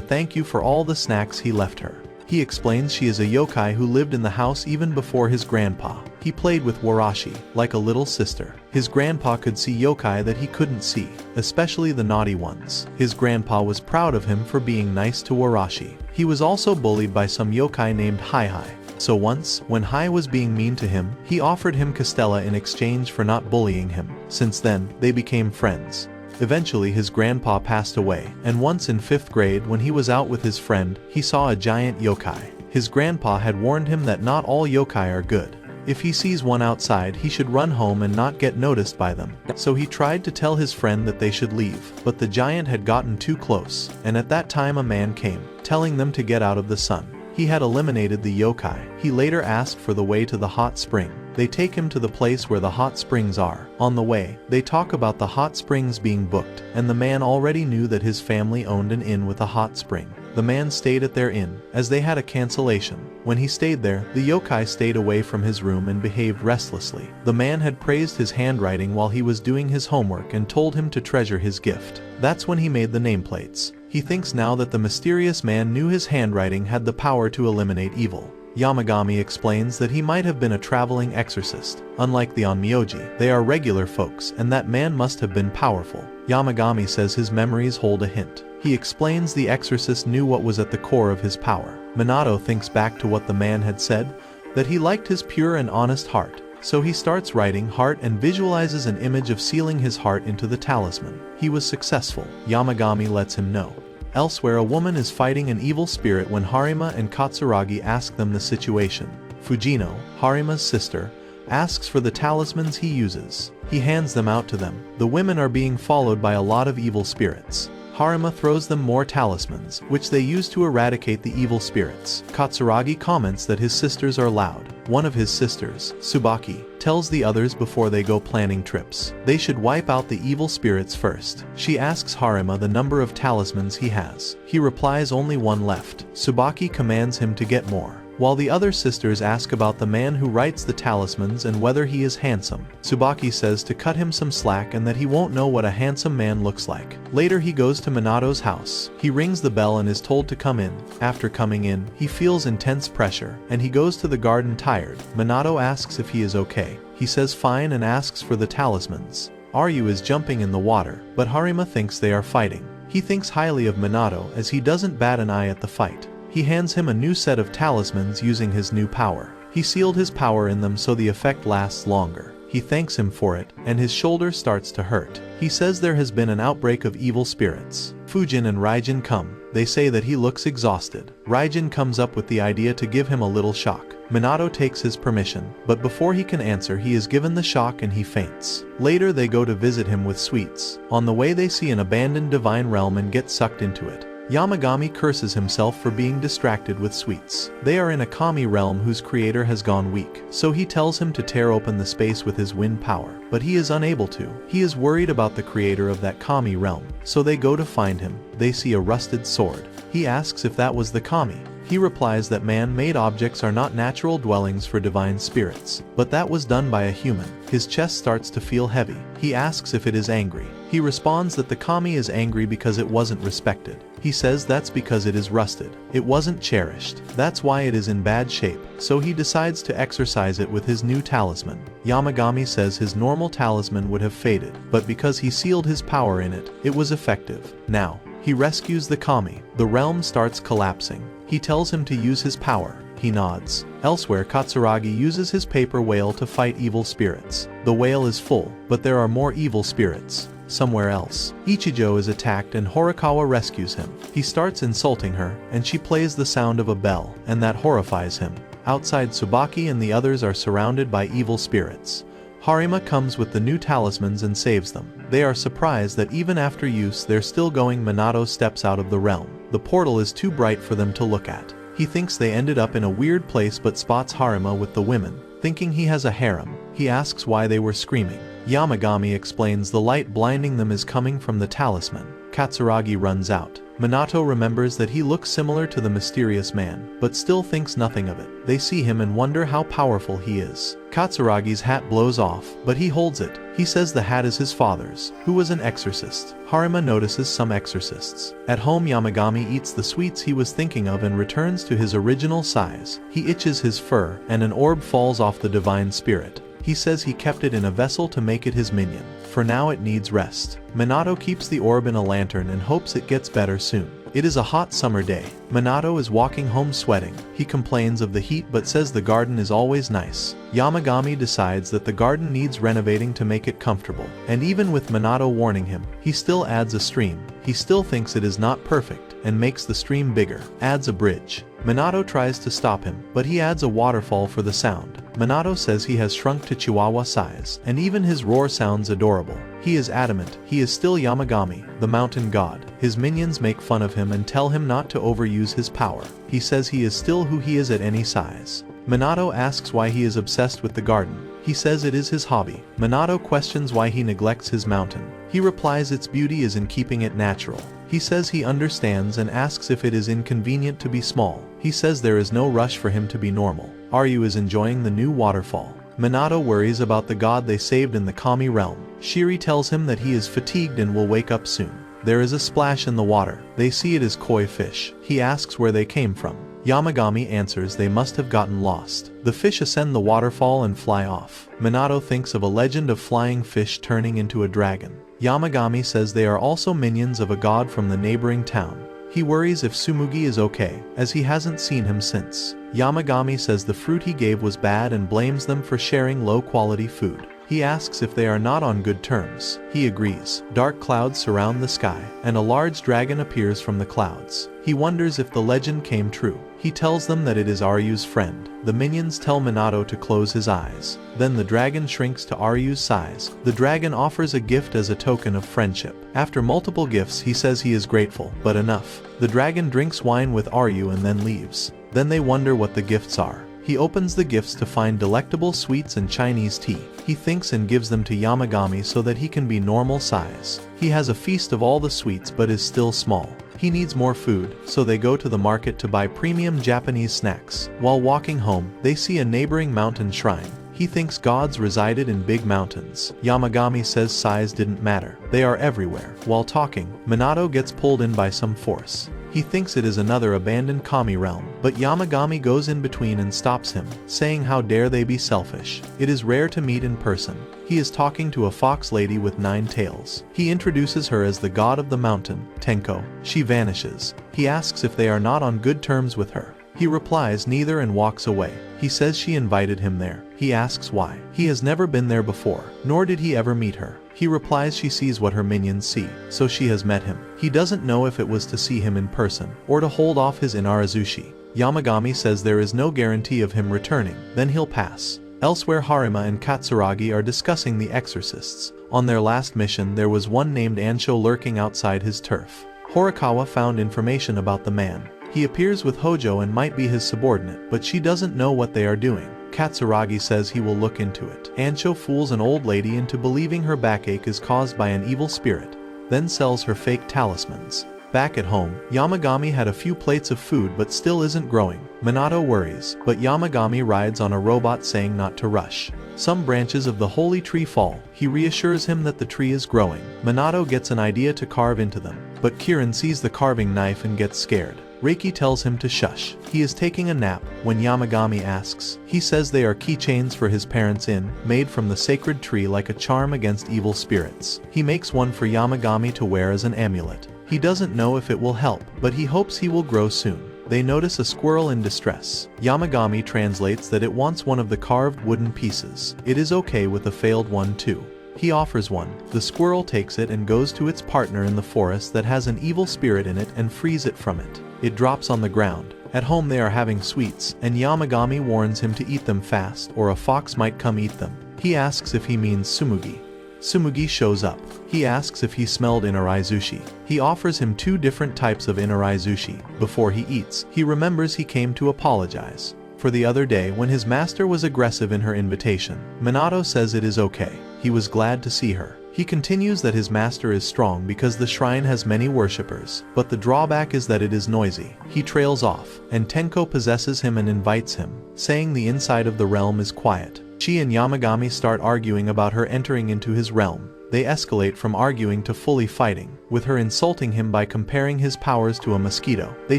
thank you for all the snacks he left her. He explains she is a yokai who lived in the house even before his grandpa. He played with Warashi, like a little sister. His grandpa could see yokai that he couldn't see, especially the naughty ones. His grandpa was proud of him for being nice to Warashi. He was also bullied by some yokai named Hai. So once, when Hai was being mean to him, he offered him Castella in exchange for not bullying him. Since then, they became friends. Eventually his grandpa passed away, and once in 5th grade when he was out with his friend, he saw a giant yokai. His grandpa had warned him that not all yokai are good. If he sees one outside, he should run home and not get noticed by them. So he tried to tell his friend that they should leave, but the giant had gotten too close, and at that time a man came, telling them to get out of the sun. He had eliminated the yokai. He later asked for the way to the hot spring. They take him to the place where the hot springs are. On the way, they talk about the hot springs being booked, and the man already knew that his family owned an inn with a hot spring. The man stayed at their inn, as they had a cancellation. When he stayed there, the yokai stayed away from his room and behaved restlessly. The man had praised his handwriting while he was doing his homework and told him to treasure his gift. That's when he made the nameplates. He thinks now that the mysterious man knew his handwriting had the power to eliminate evil. Yamagami explains that he might have been a traveling exorcist. Unlike the Onmyoji, they are regular folks, and that man must have been powerful. Yamagami says his memories hold a hint. He explains the exorcist knew what was at the core of his power. Minato thinks back to what the man had said, that he liked his pure and honest heart. So he starts writing heart and visualizes an image of sealing his heart into the talisman. He was successful. Yamagami lets him know. Elsewhere, a woman is fighting an evil spirit when Harima and Katsuragi ask them the situation. Fujino, Harima's sister, asks for the talismans he uses. He hands them out to them. The women are being followed by a lot of evil spirits. Harima throws them more talismans, which they use to eradicate the evil spirits. Katsuragi comments that his sisters are loud. One of his sisters, Tsubaki, tells the others before they go planning trips, they should wipe out the evil spirits first. She asks Harima the number of talismans he has. He replies only one left. Tsubaki commands him to get more. while the other sisters ask about the man who writes the talismans and whether he is handsome. Tsubaki says to cut him some slack and that he won't know what a handsome man looks like. Later he goes to Minato's house. He rings the bell and is told to come in. After coming in, he feels intense pressure, and he goes to the garden tired. Minato asks if he is okay. He says fine and asks for the talismans. Aryu is jumping in the water, but Harima thinks they are fighting. He thinks highly of Minato as he doesn't bat an eye at the fight. He hands him a new set of talismans using his new power. He sealed his power in them so the effect lasts longer. He thanks him for it, and his shoulder starts to hurt. He says there has been an outbreak of evil spirits. Fujin and Raijin come. They say that he looks exhausted. Raijin comes up with the idea to give him a little shock. Minato takes his permission, but before he can answer he is given the shock and he faints. Later they go to visit him with sweets. On the way they see an abandoned divine realm and get sucked into it. Yamagami curses himself for being distracted with sweets. They are in a kami realm whose creator has gone weak, so he tells him to tear open the space with his wind power, but he is unable to. He is worried about the creator of that kami realm, so they go to find him. They see a rusted sword. He asks if that was the kami. He replies that man-made objects are not natural dwellings for divine spirits, but that was done by a human. His chest starts to feel heavy. He asks if it is angry. He responds that the kami is angry because it wasn't respected. He says that's because it is rusted. It wasn't cherished. That's why it is in bad shape, so he decides to exorcise it with his new talisman. Yamagami says his normal talisman would have faded, but because he sealed his power in it, it was effective. Now, he rescues the kami. The realm starts collapsing. He tells him to use his power. He nods. Elsewhere, Katsuragi uses his paper whale to fight evil spirits. The whale is full, but there are more evil spirits. Somewhere else, Ichijo is attacked and Horikawa rescues him. He starts insulting her, and she plays the sound of a bell, and that horrifies him. Outside, Tsubaki and the others are surrounded by evil spirits. Harima comes with the new talismans and saves them. They are surprised that even after use they're still going. Minato steps out of the realm. The portal is too bright for them to look at. He thinks they ended up in a weird place but spots Harima with the women. Thinking he has a harem, he asks why they were screaming. Yamagami explains the light blinding them is coming from the talisman. Katsuragi runs out. Minato remembers that he looks similar to the mysterious man, but still thinks nothing of it. They see him and wonder how powerful he is. Katsuragi's hat blows off, but he holds it. He says the hat is his father's, who was an exorcist. Harima notices some exorcists. At home, Yamagami eats the sweets he was thinking of and returns to his original size. He itches his fur, and an orb falls off the divine spirit. He says he kept it in a vessel to make it his minion. For now it needs rest. Minato keeps the orb in a lantern and hopes it gets better soon. It is a hot summer day. Minato is walking home sweating. He complains of the heat but says the garden is always nice. Yamagami decides that the garden needs renovating to make it comfortable. And even with Minato warning him, he still adds a stream. He still thinks it is not perfect, and makes the stream bigger. Adds a bridge. Minato tries to stop him, but he adds a waterfall for the sound. Minato says he has shrunk to Chihuahua size, and even his roar sounds adorable. He is adamant, he is still Yamagami, the mountain god. His minions make fun of him and tell him not to overuse his power. He says he is still who he is at any size. Minato asks why he is obsessed with the garden. He says it is his hobby. Minato questions why he neglects his mountain. He replies its beauty is in keeping it natural. He says he understands and asks if it is inconvenient to be small. He says there is no rush for him to be normal. Aryu is enjoying the new waterfall. Minato worries about the god they saved in the Kami realm. Shiri tells him that he is fatigued and will wake up soon. There is a splash in the water. They see it is koi fish. He asks where they came from. Yamagami answers they must have gotten lost. The fish ascend the waterfall and fly off. Minato thinks of a legend of flying fish turning into a dragon. Yamagami says they are also minions of a god from the neighboring town. He worries if Tsumugi is okay, as he hasn't seen him since. Yamagami says the fruit he gave was bad and blames them for sharing low-quality food. He asks if they are not on good terms. He agrees. Dark clouds surround the sky, and a large dragon appears from the clouds. He wonders if the legend came true. He tells them that it is Aryu's friend. The minions tell Minato to close his eyes. Then the dragon shrinks to Aryu's size. The dragon offers a gift as a token of friendship. After multiple gifts, he says he is grateful, but enough. The dragon drinks wine with Aryu and then leaves. Then they wonder what the gifts are. He opens the gifts to find delectable sweets and Chinese tea. He thinks and gives them to Yamagami so that he can be normal size. He has a feast of all the sweets but is still small. He needs more food, so they go to the market to buy premium Japanese snacks. While walking home, they see a neighboring mountain shrine. He thinks gods resided in big mountains. Yamagami says size didn't matter. They are everywhere. While talking, Minato gets pulled in by some force. He thinks it is another abandoned kami realm, but Yamagami goes in between and stops him, saying how dare they be selfish. It is rare to meet in person. He is talking to a fox lady with 9 tails. He introduces her as the god of the mountain, Tenko. She vanishes. He asks if they are not on good terms with her. He replies neither and walks away. He says she invited him there. He asks why. He has never been there before, nor did he ever meet her. He replies she sees what her minions see, so she has met him. He doesn't know if it was to see him in person, or to hold off his Inarazushi. Yamagami says there is no guarantee of him returning, then he'll pass. Elsewhere, Harima and Katsuragi are discussing the exorcists. On their last mission, there was one named Ansho lurking outside his turf. Horikawa found information about the man. He appears with Hojo and might be his subordinate, but she doesn't know what they are doing. Katsuragi says he will look into it. Ansho fools an old lady into believing her backache is caused by an evil spirit, then sells her fake talismans. Back at home, Yamagami had a few plates of food but still isn't growing. Minato worries, but Yamagami rides on a robot saying not to rush. Some branches of the holy tree fall. He reassures him that the tree is growing. Minato gets an idea to carve into them, but Kirin sees the carving knife and gets scared. Reiki tells him to shush. He is taking a nap when Yamagami asks. He says they are keychains for his parents made from the sacred tree like a charm against evil spirits. He makes one for Yamagami to wear as an amulet. He doesn't know if it will help, but he hopes he will grow soon. They notice a squirrel in distress. Yamagami translates that it wants one of the carved wooden pieces. It is okay with a failed one too. He offers one. The squirrel takes it and goes to its partner in the forest that has an evil spirit in it and frees it from it. It drops on the ground. At home they are having sweets, and Yamagami warns him to eat them fast or a fox might come eat them. He asks if he means Tsumugi. Tsumugi shows up. He asks if he smelled Inarizushi. He offers him 2 different types of Inarizushi. Before he eats, he remembers he came to apologize for the other day when his master was aggressive in her invitation. Minato says it is okay. He was glad to see her. He continues that his master is strong because the shrine has many worshippers, but the drawback is that it is noisy. He trails off, and Tenko possesses him and invites him, saying the inside of the realm is quiet. She and Yamagami start arguing about her entering into his realm. They escalate from arguing to fully fighting, with her insulting him by comparing his powers to a mosquito. They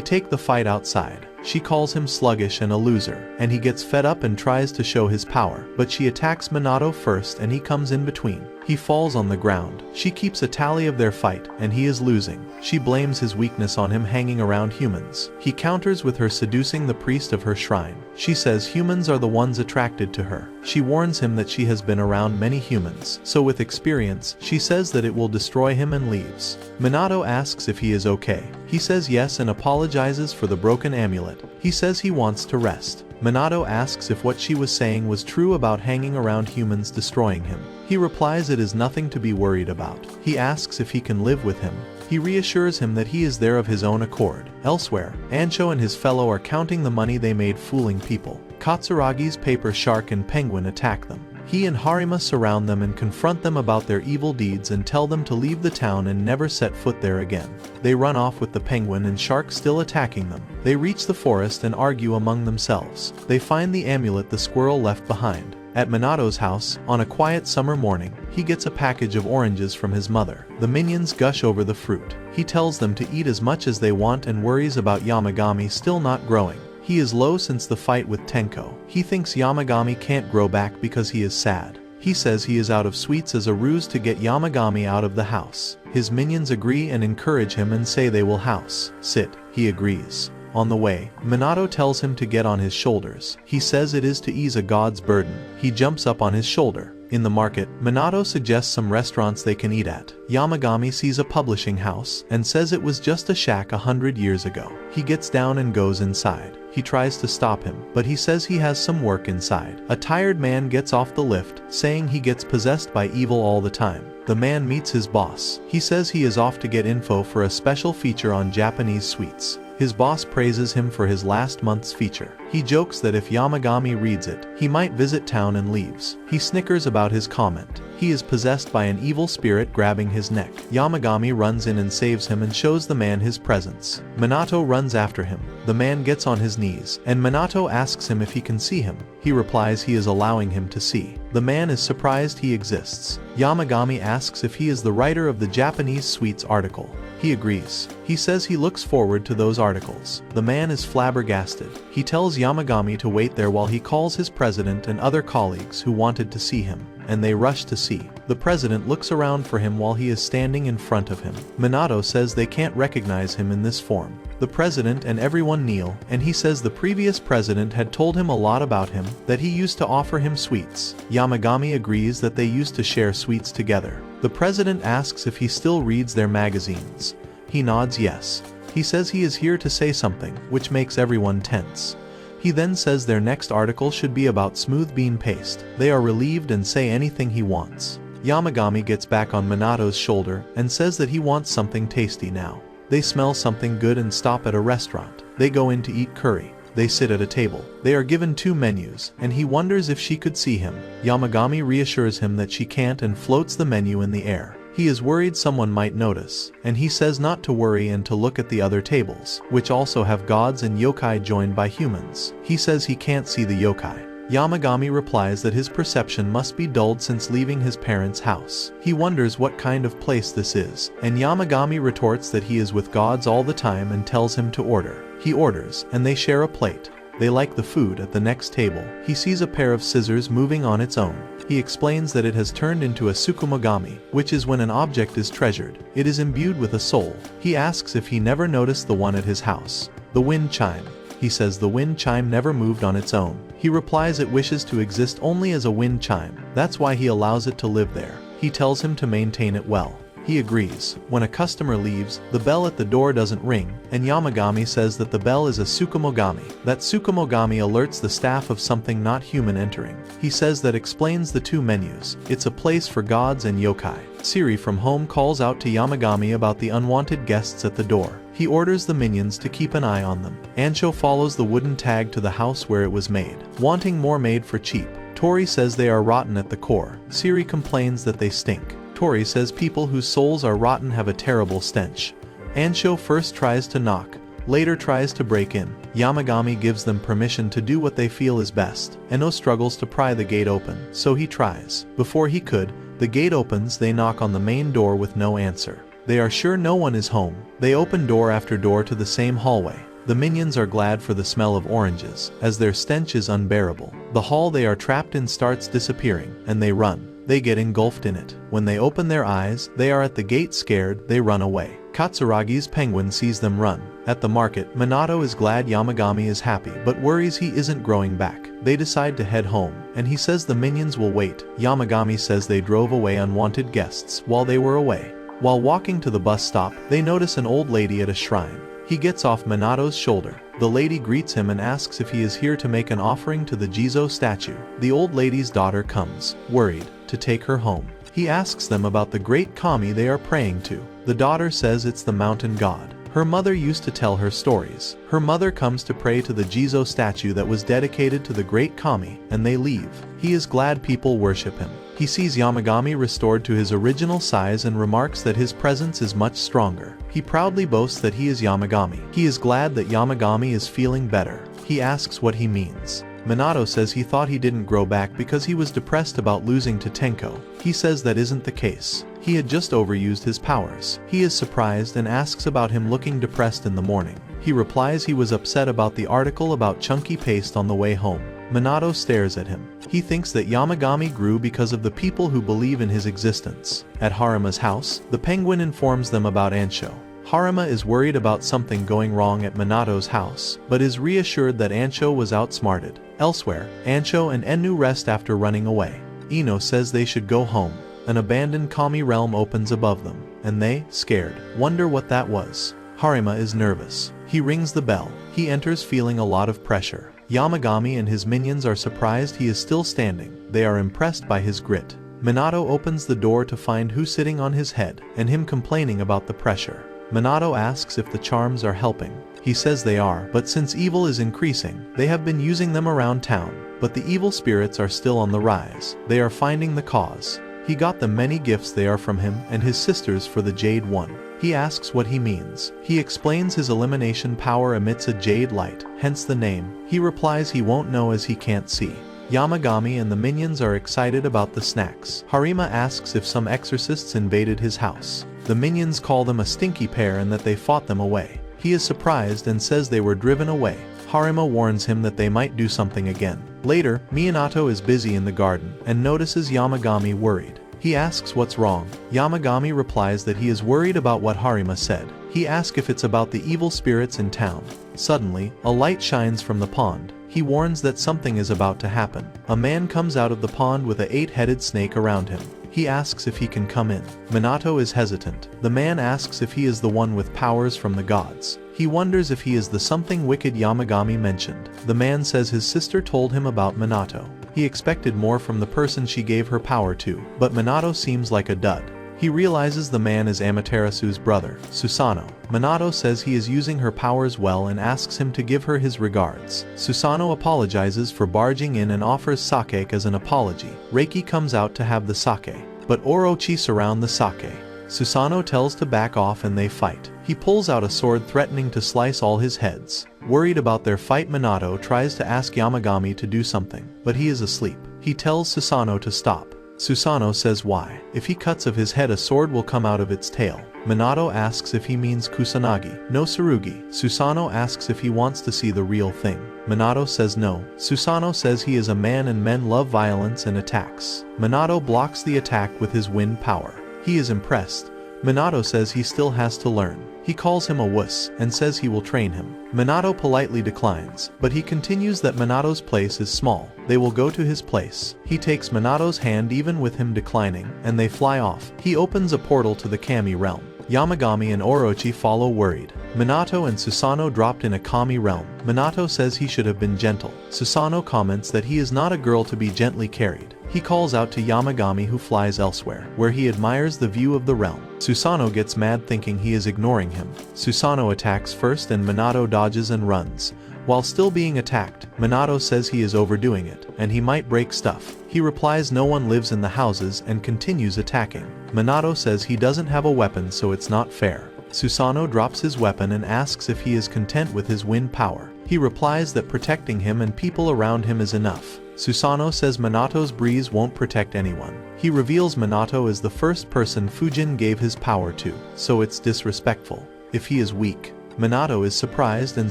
take the fight outside. She calls him sluggish and a loser, and he gets fed up and tries to show his power, but she attacks Minato first and he comes in between. He falls on the ground. She keeps a tally of their fight, and he is losing. She blames his weakness on him hanging around humans. He counters with her seducing the priest of her shrine. She says humans are the ones attracted to her. She warns him that she has been around many humans, so with experience, she says that it will destroy him and leaves. Minato asks if he is okay. He says yes and apologizes for the broken amulet. He says he wants to rest. Minato asks if what she was saying was true about hanging around humans destroying him. He replies it is nothing to be worried about. He asks if he can live with him. He reassures him that he is there of his own accord. Elsewhere, Ansho and his fellow are counting the money they made fooling people. Katsuragi's paper shark and penguin attack them. He and Harima surround them and confront them about their evil deeds and tell them to leave the town and never set foot there again. They run off with the penguin and shark still attacking them. They reach the forest and argue among themselves. They find the amulet the squirrel left behind. At Minato's house, on a quiet summer morning, he gets a package of oranges from his mother. The minions gush over the fruit. He tells them to eat as much as they want and worries about Yamagami still not growing. He is low since the fight with Tenko. He thinks Yamagami can't grow back because he is sad. He says he is out of sweets as a ruse to get Yamagami out of the house. His minions agree and encourage him and say they will house sit. He agrees. On the way, Minato tells him to get on his shoulders. He says it is to ease a god's burden. He jumps up on his shoulder. In the market, Minato suggests some restaurants they can eat at. Yamagami sees a publishing house and says it was just a shack 100 years ago. He gets down and goes inside. He tries to stop him, but he says he has some work inside. A tired man gets off the lift, saying he gets possessed by evil all the time. The man meets his boss. He says he is off to get info for a special feature on Japanese sweets. His boss praises him for his last month's feature. He jokes that if Yamagami reads it, he might visit town and leaves. He snickers about his comment. He is possessed by an evil spirit grabbing his neck. Yamagami runs in and saves him and shows the man his presence. Minato runs after him. The man gets on his knees, and Minato asks him if he can see him. He replies he is allowing him to see. The man is surprised he exists. Yamagami asks if he is the writer of the Japanese sweets article. He agrees. He says he looks forward to those articles. The man is flabbergasted. He tells Yamagami to wait there while he calls his president and other colleagues who wanted to see him, and they rush to see. The president looks around for him while he is standing in front of him. Minato says they can't recognize him in this form. The president and everyone kneel, and he says the previous president had told him a lot about him, that he used to offer him sweets. Yamagami agrees that they used to share sweets together. The president asks if he still reads their magazines. He nods yes. He says he is here to say something, which makes everyone tense. He then says their next article should be about smooth bean paste. They are relieved and say anything he wants. Yamagami gets back on Minato's shoulder and says that he wants something tasty now. They smell something good and stop at a restaurant. They go in to eat curry. They sit at a table. They are given 2 menus, and he wonders if she could see him. Yamagami reassures him that she can't and floats the menu in the air. He is worried someone might notice, and he says not to worry and to look at the other tables, which also have gods and yokai joined by humans. He says he can't see the yokai. Yamagami replies that his perception must be dulled since leaving his parents' house. He wonders what kind of place this is, and Yamagami retorts that he is with gods all the time and tells him to order. He orders, and they share a plate. They like the food. At the next table, he sees a pair of scissors moving on its own. He explains that it has turned into a tsukumogami, which is when an object is treasured. It is imbued with a soul. He asks if he never noticed the one at his house. The wind chime. He says the wind chime never moved on its own. He replies it wishes to exist only as a wind chime. That's why he allows it to live there. He tells him to maintain it well. He agrees. When a customer leaves, the bell at the door doesn't ring, and Yamagami says that the bell is a tsukumogami. That tsukumogami alerts the staff of something not human entering. He says that explains the 2 menus. It's a place for gods and yokai. Siri from home calls out to Yamagami about the unwanted guests at the door. He orders the minions to keep an eye on them. Ansho follows the wooden tag to the house where it was made, wanting more made for cheap. Tori says they are rotten at the core. Siri complains that they stink. Tori says people whose souls are rotten have a terrible stench. Ansho first tries to knock, later tries to break in. Yamagami gives them permission to do what they feel is best. Eno struggles to pry the gate open, so he tries. Before he could, the gate opens. They knock on the main door with no answer. They are sure no one is home. They open door after door to the same hallway. The minions are glad for the smell of oranges, as their stench is unbearable. The hall they are trapped in starts disappearing, and they run. They get engulfed in it. When they open their eyes, they are at the gate scared. They run away. Katsuragi's penguin sees them run. At the market, Minato is glad Yamagami is happy, but worries he isn't growing back. They decide to head home, and he says the minions will wait. Yamagami says they drove away unwanted guests while they were away. While walking to the bus stop, they notice an old lady at a shrine. He gets off Minato's shoulder. The lady greets him and asks if he is here to make an offering to the Jizo statue. The old lady's daughter comes, worried, to take her home. He asks them about the great kami they are praying to. The daughter says it's the mountain god. Her mother used to tell her stories. Her mother comes to pray to the Jizo statue that was dedicated to the great kami, and they leave. He is glad people worship him. He sees Yamagami restored to his original size and remarks that his presence is much stronger. He proudly boasts that he is Yamagami. He is glad that Yamagami is feeling better. He asks what he means. Minato says he thought he didn't grow back because he was depressed about losing to Tenko. He says that isn't the case. He had just overused his powers. He is surprised and asks about him looking depressed in the morning. He replies he was upset about the article about chunky paste on the way home. Minato stares at him. He thinks that Yamagami grew because of the people who believe in his existence. At Harima's house, the penguin informs them about Ansho. Harima is worried about something going wrong at Minato's house, but is reassured that Ansho was outsmarted. Elsewhere, Ansho and Ennu rest after running away. Ino says they should go home. An abandoned kami realm opens above them, and they, scared, wonder what that was. Harima is nervous. He rings the bell. He enters feeling a lot of pressure. Yamagami and his minions are surprised he is still standing. They are impressed by his grit. Minato opens the door to find who's sitting on his head, and him complaining about the pressure. Minato asks if the charms are helping. He says they are, but since evil is increasing, they have been using them around town. But the evil spirits are still on the rise. They are finding the cause. He got them many gifts, they are from him and his sisters for the Jade One. He asks what he means. He explains his elimination power emits a jade light, hence the name. He replies he won't know as he can't see. Yamagami and the minions are excited about the snacks. Harima asks if some exorcists invaded his house. The minions call them a stinky pair and that they fought them away. He is surprised and says they were driven away. Harima warns him that they might do something again. Later, Minato is busy in the garden and notices Yamagami worried. He asks what's wrong. Yamagami replies that he is worried about what Harima said. He asks if it's about the evil spirits in town. Suddenly, a light shines from the pond. He warns that something is about to happen. A man comes out of the pond with an 8-headed snake around him. He asks if he can come in. Minato is hesitant. The man asks if he is the one with powers from the gods. He wonders if he is the something wicked Yamagami mentioned. The man says his sister told him about Minato. He expected more from the person she gave her power to, but Minato seems like a dud. He realizes the man is Amaterasu's brother, Susanoo. Minato says he is using her powers well and asks him to give her his regards. Susanoo apologizes for barging in and offers sake as an apology. Reiki comes out to have the sake, but Orochi surround the sake. Susanoo tells to back off and they fight. He pulls out a sword threatening to slice all his heads. Worried about their fight, Minato tries to ask Yamagami to do something, but he is asleep. He tells Susanoo to stop. Susanoo says why. If he cuts of his head, a sword will come out of its tail. Minato asks if he means Kusanagi, no Tsurugi. Susanoo asks if he wants to see the real thing. Minato says no. Susanoo says he is a man and men love violence and attacks. Minato blocks the attack with his wind power. He is impressed. Minato says he still has to learn. He calls him a wuss and says he will train him. Minato politely declines, but he continues that Minato's place is small. They will go to his place. He takes Minato's hand even with him declining, and they fly off. He opens a portal to the Kami realm. Yamagami and Orochi follow worried. Minato and Susanoo dropped in a Kami realm. Minato says he should have been gentle. Susanoo comments that he is not a girl to be gently carried. He calls out to Yamagami who flies elsewhere, where he admires the view of the realm. Susanoo gets mad thinking he is ignoring him. Susanoo attacks first and Minato dodges and runs. While still being attacked, Minato says he is overdoing it, and he might break stuff. He replies no one lives in the houses and continues attacking. Minato says he doesn't have a weapon so it's not fair. Susanoo drops his weapon and asks if he is content with his wind power. He replies that protecting him and people around him is enough. Susanoo says Minato's breeze won't protect anyone. He reveals Minato is the first person Fujin gave his power to, so it's disrespectful if he is weak. Minato is surprised and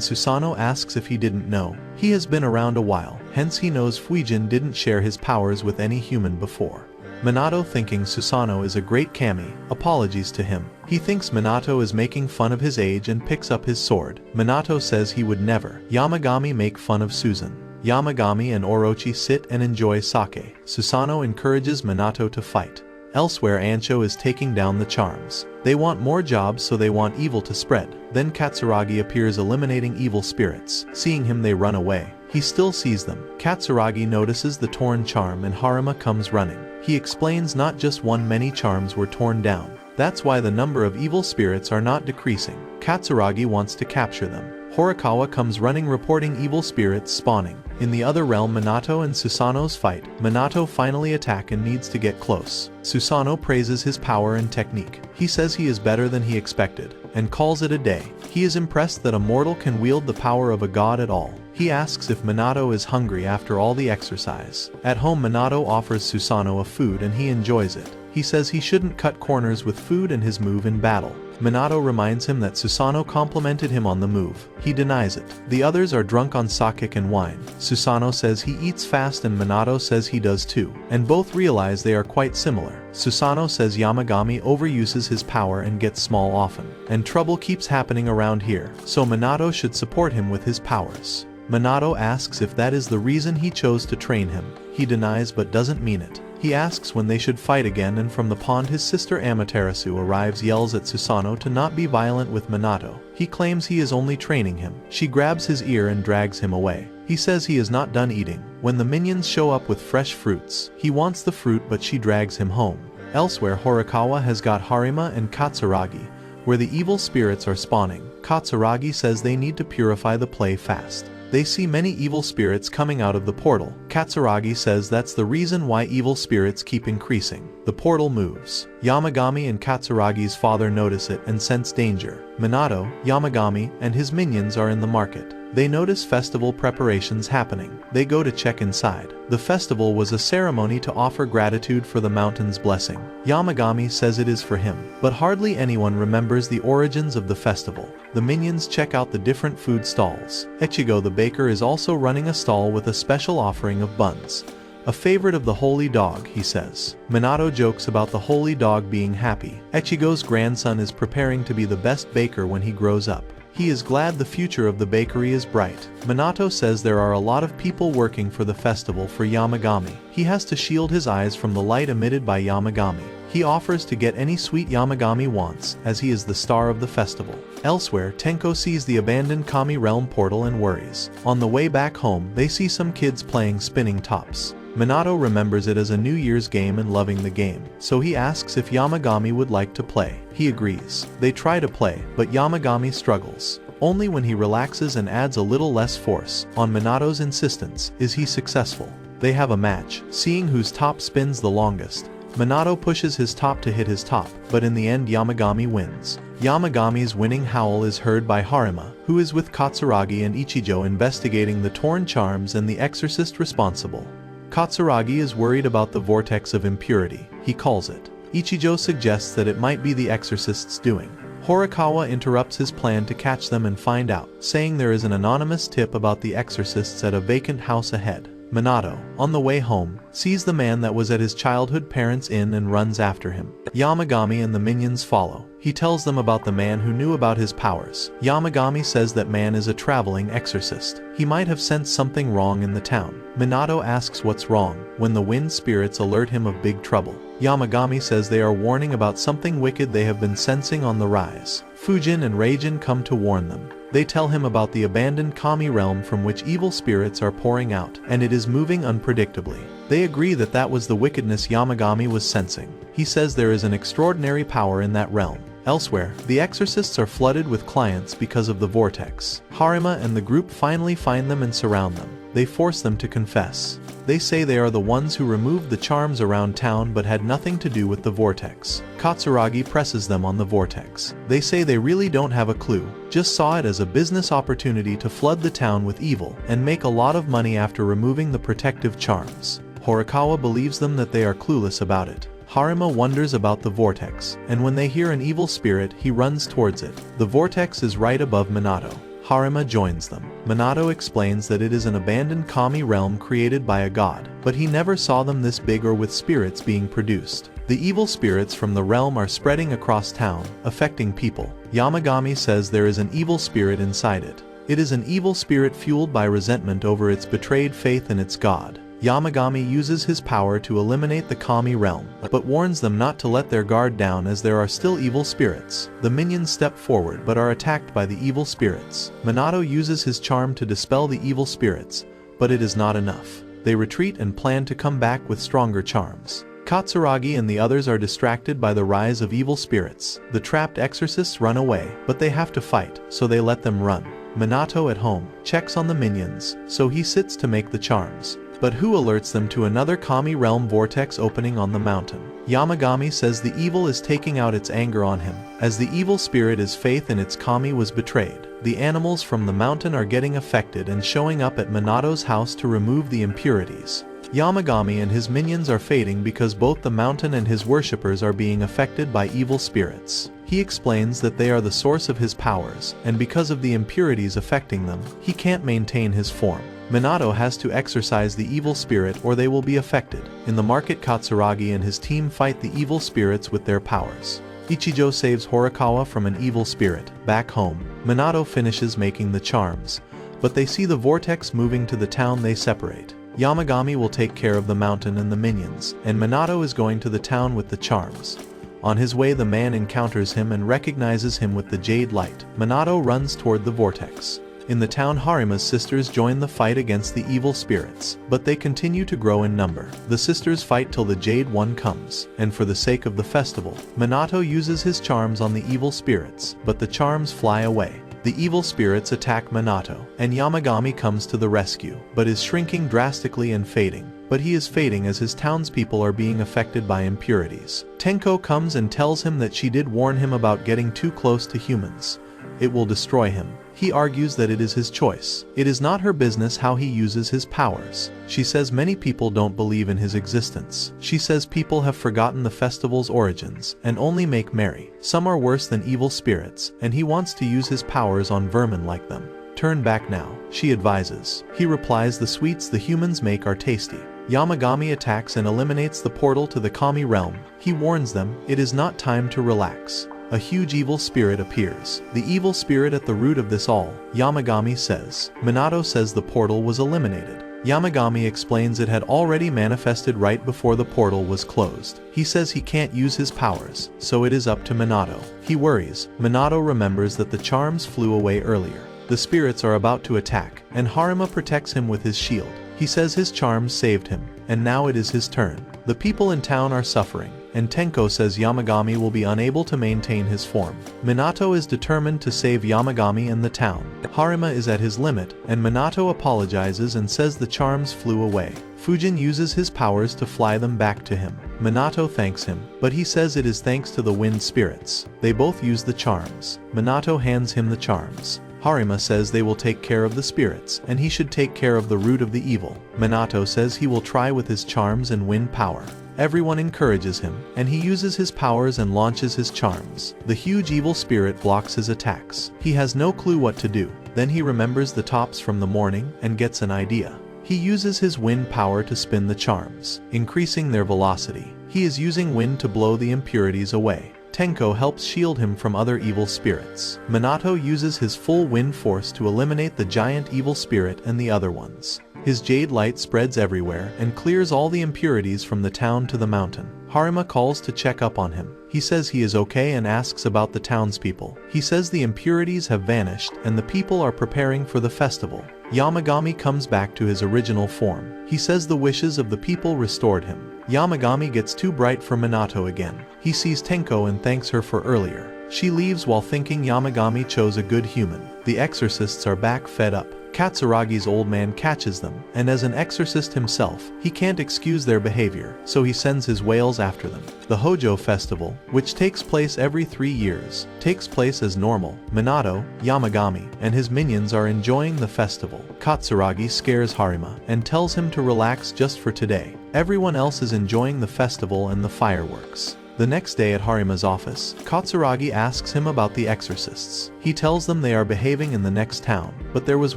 Susanoo asks if he didn't know. He has been around a while, hence he knows Fujin didn't share his powers with any human before. Minato, thinking Susanoo is a great kami, apologies to him. He thinks Minato is making fun of his age and picks up his sword. Minato says he would never. Yamagami make fun of Susan. Yamagami and Orochi sit and enjoy sake. Susanoo encourages Minato to fight. Elsewhere, Ancho is taking down the charms. They want more jobs, so they want evil to spread. Then Katsuragi appears eliminating evil spirits. Seeing him, they run away. He still sees them. Katsuragi notices the torn charm and Harima comes running. He explains not just one, many charms were torn down. That's why the number of evil spirits are not decreasing. Katsuragi wants to capture them. Horikawa comes running reporting evil spirits spawning. In the other realm, Minato and Susanoo's fight. Minato finally attack and needs to get close. Susanoo praises his power and technique. He says he is better than he expected, and calls it a day. He is impressed that a mortal can wield the power of a god at all. He asks if Minato is hungry after all the exercise. At home, Minato offers Susanoo a food and he enjoys it. He says he shouldn't cut corners with food and his move in battle. Minato reminds him that Susanoo complimented him on the move. He denies it. The others are drunk on sake and wine. Susanoo says he eats fast and Minato says he does too, and both realize they are quite similar. Susanoo says Yamagami overuses his power and gets small often, and trouble keeps happening around here, so Minato should support him with his powers. Minato asks if that is the reason he chose to train him. He denies but doesn't mean it. He asks when they should fight again, and from the pond his sister Amaterasu arrives, yells at Susanoo to not be violent with Minato. He claims he is only training him. She grabs his ear and drags him away. He says he is not done eating. When the minions show up with fresh fruits, he wants the fruit but she drags him home. Elsewhere, Horikawa has got Harima and Katsuragi, where the evil spirits are spawning. Katsuragi says they need to purify the play fast. They see many evil spirits coming out of the portal. Katsuragi says that's the reason why evil spirits keep increasing. The portal moves. Yamagami and Katsuragi's father notice it and sense danger. Minato, Yamagami, and his minions are in the market. They notice festival preparations happening. They go to check inside. The festival was a ceremony to offer gratitude for the mountain's blessing. Yamagami says it is for him, but hardly anyone remembers the origins of the festival. The minions check out the different food stalls. Ichigo the baker is also running a stall with a special offering of buns. A favorite of the holy dog, he says. Minato jokes about the holy dog being happy. Ichigo's grandson is preparing to be the best baker when he grows up. He is glad the future of the bakery is bright. Minato says there are a lot of people working for the festival for Yamagami. He has to shield his eyes from the light emitted by Yamagami. He offers to get any sweet Yamagami wants, as he is the star of the festival. Elsewhere, Tenko sees the abandoned Kami realm portal and worries. On the way back home, they see some kids playing spinning tops. Minato remembers it as a New Year's game and loving the game, so he asks if Yamagami would like to play. He agrees. They try to play, but Yamagami struggles. Only when he relaxes and adds a little less force, on Minato's insistence, is he successful. They have a match, seeing whose top spins the longest. Minato pushes his top to hit his top, but in the end Yamagami wins. Yamagami's winning howl is heard by Harima, who is with Katsuragi and Ichijo investigating the torn charms and the exorcist responsible. Katsuragi is worried about the vortex of impurity, he calls it. Ichijo suggests that it might be the exorcist's doing. Horikawa interrupts his plan to catch them and find out, saying there is an anonymous tip about the exorcists at a vacant house ahead. Minato, on the way home, sees the man that was at his childhood parents' inn and runs after him. Yamagami and the minions follow. He tells them about the man who knew about his powers. Yamagami says that man is a traveling exorcist. He might have sensed something wrong in the town. Minato asks what's wrong, when the wind spirits alert him of big trouble. Yamagami says they are warning about something wicked they have been sensing on the rise. Fujin and Reijin come to warn them. They tell him about the abandoned Kami realm from which evil spirits are pouring out, and it is moving unpredictably. They agree that that was the wickedness Yamagami was sensing. He says there is an extraordinary power in that realm. Elsewhere, the exorcists are flooded with clients because of the vortex. Harima and the group finally find them and surround them. They force them to confess. They say they are the ones who removed the charms around town but had nothing to do with the vortex. Katsuragi presses them on the vortex. They say they really don't have a clue, just saw it as a business opportunity to flood the town with evil and make a lot of money after removing the protective charms. Horikawa believes them that they are clueless about it. Harima wonders about the vortex, and when they hear an evil spirit, he runs towards it. The vortex is right above Minato. Harima joins them. Minato explains that it is an abandoned Kami realm created by a god, but he never saw them this big or with spirits being produced. The evil spirits from the realm are spreading across town, affecting people. Yamagami says there is an evil spirit inside it. It is an evil spirit fueled by resentment over its betrayed faith in its god. Yamagami uses his power to eliminate the Kami realm, but warns them not to let their guard down as there are still evil spirits. The minions step forward but are attacked by the evil spirits. Minato uses his charm to dispel the evil spirits, but it is not enough. They retreat and plan to come back with stronger charms. Katsuragi and the others are distracted by the rise of evil spirits. The trapped exorcists run away, but they have to fight, so they let them run. Minato at home checks on the minions, so he sits to make the charms. But who alerts them to another Kami realm vortex opening on the mountain? Yamagami says the evil is taking out its anger on him, as the evil spirit is faith in its Kami was betrayed. The animals from the mountain are getting affected and showing up at Minato's house to remove the impurities. Yamagami and his minions are fading because both the mountain and his worshippers are being affected by evil spirits. He explains that they are the source of his powers, and because of the impurities affecting them, he can't maintain his form. Minato has to exorcise the evil spirit or they will be affected. In the market, Katsuragi and his team fight the evil spirits with their powers. Ichijo saves Horikawa from an evil spirit. Back home, Minato finishes making the charms, but they see the vortex moving to the town. They separate. Yamagami will take care of the mountain and the minions, and Minato is going to the town with the charms. On his way, the man encounters him and recognizes him with the jade light. Minato runs toward the vortex. In the town, Harima's sisters join the fight against the evil spirits, but they continue to grow in number. The sisters fight till the Jade One comes, and for the sake of the festival, Minato uses his charms on the evil spirits, but the charms fly away. The evil spirits attack Minato, and Yamagami comes to the rescue, but is shrinking drastically and fading. But he is fading as his townspeople are being affected by impurities. Tenko comes and tells him that she did warn him about getting too close to humans. It will destroy him. He argues that it is his choice. It is not her business how he uses his powers. She says many people don't believe in his existence. She says people have forgotten the festival's origins and only make merry. Some are worse than evil spirits, and he wants to use his powers on vermin like them. Turn back now, she advises. He replies the sweets the humans make are tasty. Yamagami attacks and eliminates the portal to the Kami realm. He warns them, it is not time to relax. A huge evil spirit appears. The evil spirit at the root of this all, Yamagami says. Minato says the portal was eliminated. Yamagami explains it had already manifested right before the portal was closed. He says he can't use his powers, so it is up to Minato. He worries. Minato remembers that the charms flew away earlier. The spirits are about to attack, and Harima protects him with his shield. He says his charms saved him, and now it is his turn. The people in town are suffering, and Tenko says Yamagami will be unable to maintain his form. Minato is determined to save Yamagami and the town. Harima is at his limit, and Minato apologizes and says the charms flew away. Fujin uses his powers to fly them back to him. Minato thanks him, but he says it is thanks to the wind spirits. They both use the charms. Minato hands him the charms. Harima says they will take care of the spirits, and he should take care of the root of the evil. Minato says he will try with his charms and wind power. Everyone encourages him, and he uses his powers and launches his charms. The huge evil spirit blocks his attacks. He has no clue what to do. Then he remembers the tops from the morning and gets an idea. He uses his wind power to spin the charms, increasing their velocity. He is using wind to blow the impurities away. Tenko helps shield him from other evil spirits. Minato uses his full wind force to eliminate the giant evil spirit and the other ones. His jade light spreads everywhere and clears all the impurities from the town to the mountain. Harima calls to check up on him. He says he is okay and asks about the townspeople. He says the impurities have vanished and the people are preparing for the festival. Yamagami comes back to his original form. He says the wishes of the people restored him. Yamagami gets too bright for Minato again. He sees Tenko and thanks her for earlier. She leaves while thinking Yamagami chose a good human. The exorcists are back fed up. Katsuragi's old man catches them, and as an exorcist himself, he can't excuse their behavior, so he sends his wails after them. The Hojo festival, which takes place every 3 years, takes place as normal. Minato, Yamagami, and his minions are enjoying the festival. Katsuragi scares Harima and tells him to relax just for today. Everyone else is enjoying the festival and the fireworks. The next day at Harima's office, Katsuragi asks him about the exorcists. He tells them they are behaving in the next town, but there was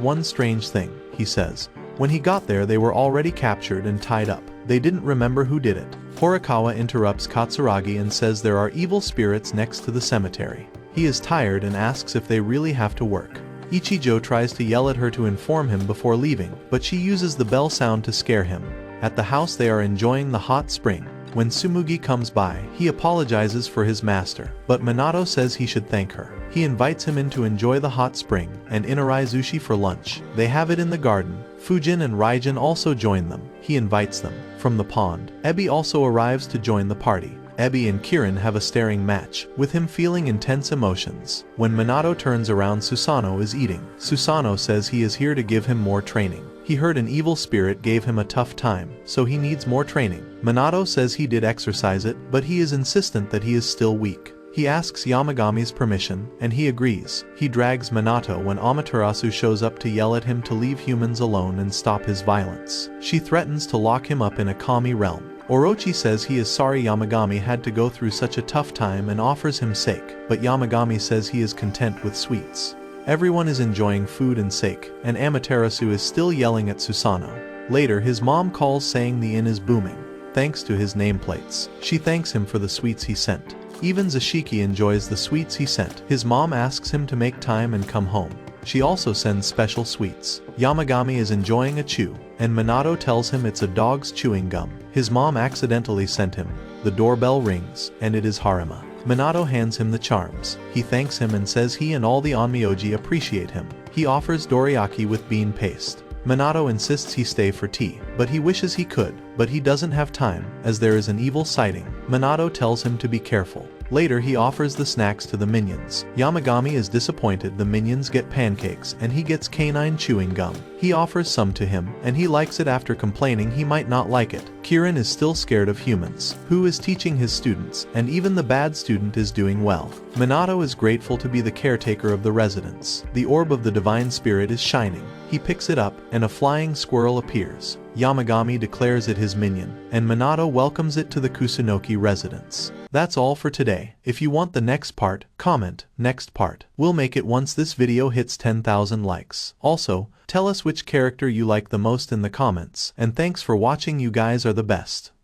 one strange thing, he says. When he got there they were already captured and tied up. They didn't remember who did it. Horikawa interrupts Katsuragi and says there are evil spirits next to the cemetery. He is tired and asks if they really have to work. Ichijo tries to yell at her to inform him before leaving, but she uses the bell sound to scare him. At the house they are enjoying the hot spring. When Tsumugi comes by, he apologizes for his master, but Minato says he should thank her. He invites him in to enjoy the hot spring and Inarai sushi for lunch. They have it in the garden. Fujin and Raijin also join them. He invites them. From the pond, Ebi also arrives to join the party. Ebi and Kirin have a staring match, with him feeling intense emotions. When Minato turns around, Susanoo is eating. Susanoo says he is here to give him more training. He heard an evil spirit gave him a tough time, so he needs more training. Minato says he did exercise it, but he is insistent that he is still weak. He asks Yamagami's permission, and he agrees. He drags Minato when Amaterasu shows up to yell at him to leave humans alone and stop his violence. She threatens to lock him up in a Kami realm. Orochi says he is sorry Yamagami had to go through such a tough time and offers him sake, but Yamagami says he is content with sweets. Everyone is enjoying food and sake, and Amaterasu is still yelling at Susanoo. Later his mom calls saying the inn is booming, thanks to his nameplates. She thanks him for the sweets he sent. Even Zashiki enjoys the sweets he sent. His mom asks him to make time and come home. She also sends special sweets. Yamagami is enjoying a chew, and Minato tells him it's a dog's chewing gum. His mom accidentally sent him. The doorbell rings, and it is Harima. Minato hands him the charms. He thanks him and says he and all the Onmyoji appreciate him. He offers dorayaki with bean paste. Minato insists he stay for tea, but he wishes he could, but he doesn't have time, as there is an evil sighting. Minato tells him to be careful. Later he offers the snacks to the minions. Yamagami is disappointed the minions get pancakes and he gets canine chewing gum. He offers some to him, and he likes it after complaining he might not like it. Kirin is still scared of humans. Who is teaching his students, and even the bad student is doing well. Minato is grateful to be the caretaker of the residents. The orb of the divine spirit is shining. He picks it up, and a flying squirrel appears. Yamagami declares it his minion, and Minato welcomes it to the Kusunoki residence. That's all for today. If you want the next part, comment, next part. We'll make it once this video hits 10,000 likes. Also, tell us which character you like the most in the comments. And thanks for watching, you guys are the best.